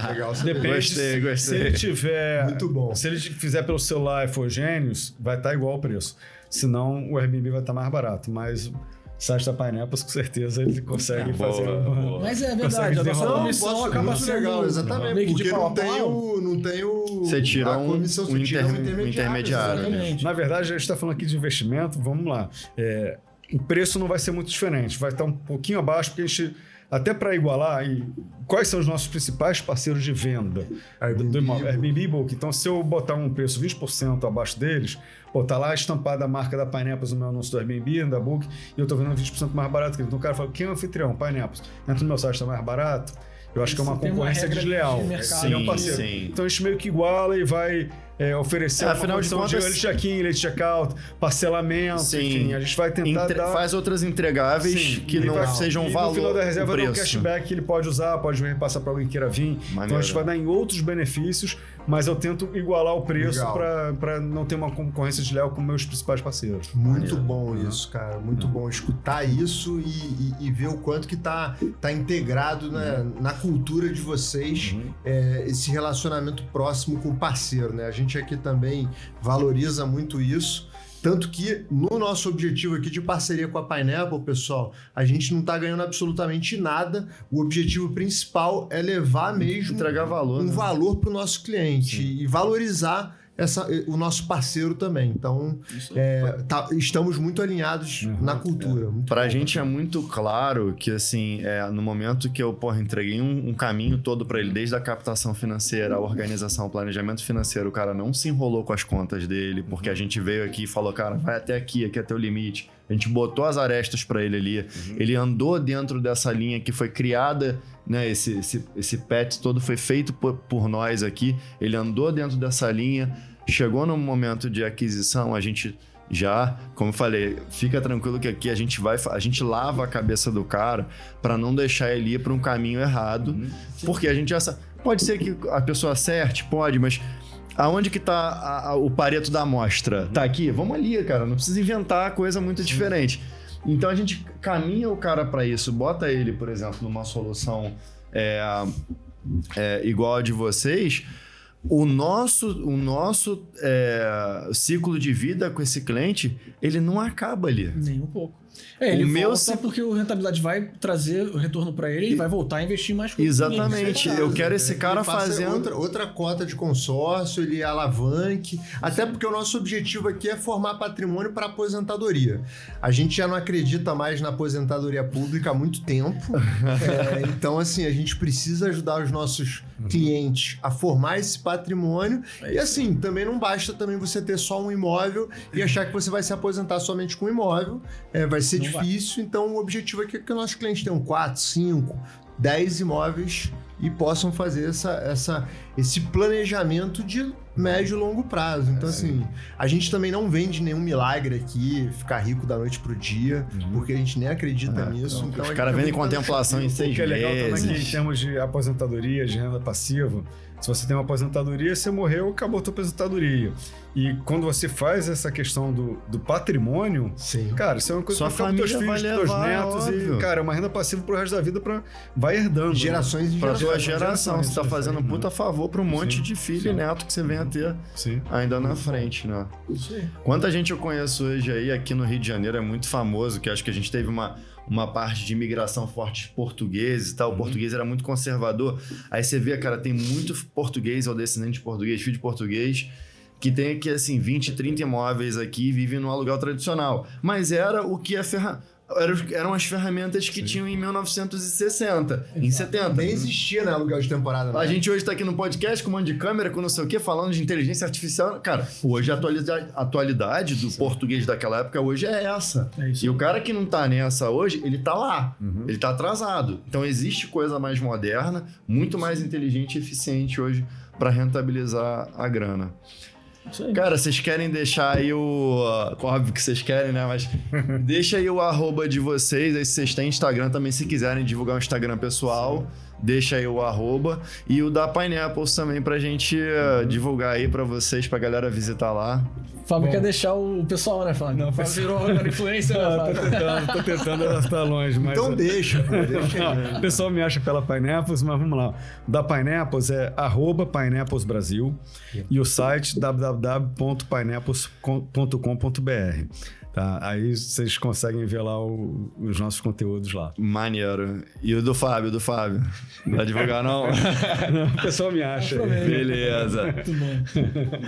Legal saber. Depende. Gostei. Se ele tiver. Muito bom. Se ele fizer pelo celular e for Genius, vai estar igual o preço. Senão, o Airbnb vai estar mais barato. Mas o site da Pineapples, com certeza, ele consegue fazer. boa. Mas é Consegue verdade, a nossa desenrolar. comissão acaba muito sendo legal, exatamente, meio que de porque pau a não tem pau. o Você tira a um comissão, você tira intermediário. Exatamente. Na verdade, a gente está falando aqui de investimento. Vamos lá. O preço não vai ser muito diferente. Vai estar um pouquinho abaixo, porque a gente... Até para igualar, quais são os nossos principais parceiros de venda do imóvel? Airbnb e Booking. Então, se eu botar um preço 20% abaixo deles, tá lá estampada a marca da Pineapples no meu anúncio do Airbnb, da Booking, e eu estou vendendo 20% mais barato que ele. Então, o cara fala, quem é o anfitrião? Pineapples. Entra no meu site, está mais barato. Eu acho que é uma Isso tem uma concorrência regra de desleal. mercado. Ele é um parceiro. Sim. Então, a gente meio que iguala e vai oferecer afinal de contas, early check-in, early check-out, parcelamento, enfim, a gente vai tentar faz outras entregáveis que não sejam e valor. no final da reserva o dá um preço. cashback que ele pode usar, pode repassar para alguém que queira vir. Maneiro. Então a gente vai dar em outros benefícios, mas eu tento igualar o preço para não ter uma concorrência desleal com meus principais parceiros. Muito bom isso, cara. Muito bom escutar isso e ver o quanto que tá integrado na cultura de vocês, esse relacionamento próximo com o parceiro, né? A gente aqui também valoriza muito isso. Tanto que no nosso objetivo aqui de parceria com a Pineapple, pessoal, a gente não tá ganhando absolutamente nada. O objetivo principal é levar mesmo entregar valor, valor para o nosso cliente e valorizar o nosso parceiro também. Então, estamos muito alinhados na cultura. Pra gente é muito claro que, assim, no momento que eu, entreguei um caminho todo pra ele, desde a captação financeira, a organização, o planejamento financeiro, o cara não se enrolou com as contas dele, porque a gente veio aqui e falou, cara, vai até aqui é teu limite. A gente botou as arestas pra ele ali. Ele andou dentro dessa linha que foi criada, né? Esse PET todo foi feito por nós aqui. Ele andou dentro dessa linha. Chegou no momento de aquisição, a gente já, como eu falei, fica tranquilo que aqui a gente lava a cabeça do cara para não deixar ele ir para um caminho errado, porque a gente já sabe. Pode ser que a pessoa acerte, pode, mas aonde que tá o Pareto da amostra? Tá aqui? Vamos ali, cara, não precisa inventar coisa muito diferente. Então a gente caminha o cara para isso, bota ele, por exemplo, numa solução igual a de vocês. O nosso ciclo de vida com esse cliente, ele não acaba ali. Nem um pouco. Ele volta porque a rentabilidade vai trazer o retorno para ele e vai voltar a investir mais com Exatamente. Eu quero esse cara fazendo... Outra cota de consórcio, ele alavanque. Até porque o nosso objetivo aqui é formar patrimônio para aposentadoria. A gente já não acredita mais na aposentadoria pública há muito tempo. Então, assim, a gente precisa ajudar os nossos clientes a formar esse patrimônio. E assim, também não basta também você ter só um imóvel e achar que você vai se aposentar somente com um imóvel. Vai ser difícil, então o objetivo aqui é que os nossos clientes tenham 4, 5, 10 imóveis e possam fazer esse planejamento de médio e longo prazo. Então, assim, a gente também não vende nenhum milagre aqui, ficar rico da noite pro dia, porque a gente nem acredita nisso. Então, os caras vendem contemplação em 6 meses. O que é legal também que em termos de aposentadoria, de renda passiva, se você tem uma aposentadoria, você morreu, acabou a tua aposentadoria. E quando você faz essa questão do patrimônio, cara, isso é uma coisa que vai ficar pros teus filhos, pros teus netos, óbvio. E, cara, é uma renda passiva pro resto da vida, vai herdando. Gerações e pra gerações. tua geração. Você tá fazendo um puta favor pra um monte de filho e neto que você vem a ter ainda na frente, né? Quanta gente eu conheço hoje aí, aqui no Rio de Janeiro, é muito famoso, que acho que a gente teve uma parte de imigração forte de portugueses e tal. O português era muito conservador. Aí você vê, cara, tem muito português ou descendente de português, filho de português, que tem aqui, assim, 20, 30 imóveis aqui e vive no aluguel tradicional. Mas era o que eram as ferramentas que tinham em 1960, em 70. Nem existia, né, aluguel de temporada. Né? A gente hoje tá aqui no podcast com um monte de câmera, com não sei o quê, falando de inteligência artificial. Cara, hoje a atualidade do português daquela época hoje é essa. E o cara que não tá nessa hoje, ele tá lá. Ele tá atrasado. Então existe coisa mais moderna, muito mais inteligente e eficiente hoje para rentabilizar a grana. Cara, vocês querem deixar aí óbvio que vocês querem, né? Mas deixa aí o arroba de vocês. Aí se vocês têm Instagram também, se quiserem divulgar um Instagram pessoal, deixa aí o arroba. E o da Pineapples também pra gente divulgar aí pra vocês, pra galera visitar lá. Fábio quer deixar o pessoal, né, Fábio? Não, Fábio virou influencer, né, Fábio? Tô tentando estar longe, mas... Então deixa aí. O pessoal me acha pela Pineapples, mas vamos lá. O da Pineapples é @Pineapples Brasil e o site www.pineapples.com.br. Tá? Aí vocês conseguem ver lá os nossos conteúdos lá. Maneiro. E o do Fábio? Não vai divulgar, não? Não, o pessoal me acha. Beleza. Muito bom.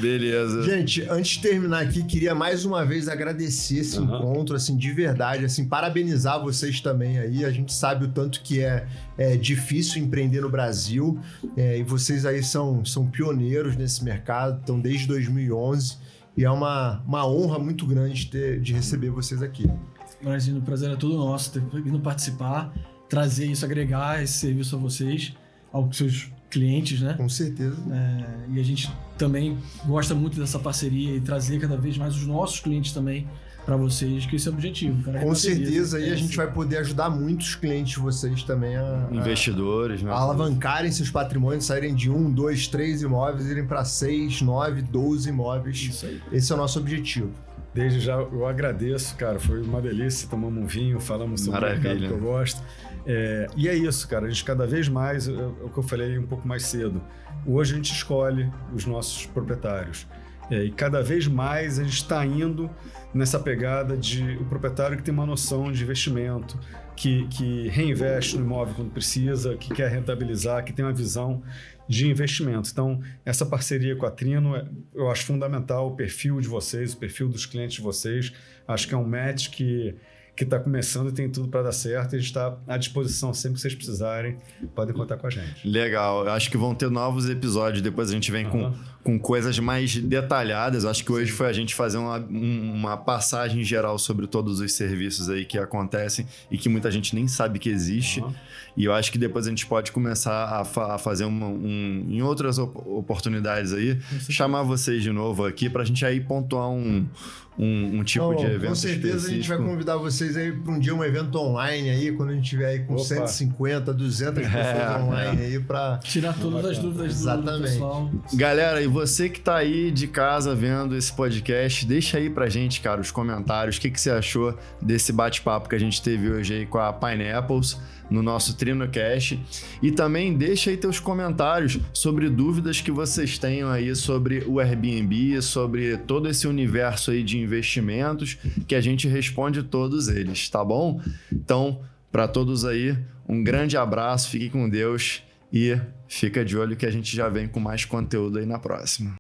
Beleza. Gente, antes de terminar aqui, queria mais uma vez agradecer esse encontro, assim, de verdade, assim, parabenizar vocês também aí. A gente sabe o tanto que é difícil empreender no Brasil, e vocês aí são pioneiros nesse mercado, estão desde 2011. E é uma honra muito grande de receber vocês aqui. Imagina, o prazer é todo nosso, ter vindo participar, trazer isso, agregar esse serviço a vocês, algo que vocês clientes, né? Com certeza. E a gente também gosta muito dessa parceria e trazer cada vez mais os nossos clientes também para vocês, que esse é o objetivo, cara. Com certeza, aí a gente vai poder ajudar muitos clientes de vocês também Investidores, né? a alavancarem seus patrimônios, saírem de 1, 2, 3 imóveis, irem para 6, 9, 12 imóveis. Isso aí. Esse é o nosso objetivo. Desde já eu agradeço, cara. Foi uma delícia. Tomamos um vinho, falamos sobre o mercado que eu gosto. E é isso, cara. A gente cada vez mais, é o que eu falei um pouco mais cedo. Hoje a gente escolhe os nossos proprietários. E cada vez mais a gente está indo nessa pegada de o proprietário que tem uma noção de investimento, que reinveste no imóvel quando precisa, que quer rentabilizar, que tem uma visão de investimento. Então, essa parceria com a Trino, eu acho fundamental o perfil de vocês, o perfil dos clientes de vocês. Acho que é um match que está começando e tem tudo para dar certo. A gente está à disposição sempre que vocês precisarem. Podem contar com a gente. Legal. Eu acho que vão ter novos episódios. Depois a gente vem com coisas mais detalhadas. Acho que hoje foi a gente fazer uma passagem geral sobre todos os serviços aí que acontecem e que muita gente nem sabe que existe. E eu acho que depois a gente pode começar a fazer em outras oportunidades aí, chamar vocês de novo aqui para a gente aí pontuar um tipo de evento. Com certeza específico. A gente vai convidar vocês aí para um dia um evento online aí, quando a gente tiver aí com 150, 200 pessoas online aí para tirar todas as dúvidas do pessoal. Galera, e você que tá aí de casa vendo esse podcast, deixa aí pra gente, cara, os comentários, o que você achou desse bate-papo que a gente teve hoje aí com a Pineapples no nosso TrinoCast. E também deixa aí teus comentários sobre dúvidas que vocês tenham aí sobre o Airbnb, sobre todo esse universo aí de investimentos, que a gente responde todos eles, tá bom? Então, para todos aí, um grande abraço, fique com Deus e fica de olho que a gente já vem com mais conteúdo aí na próxima.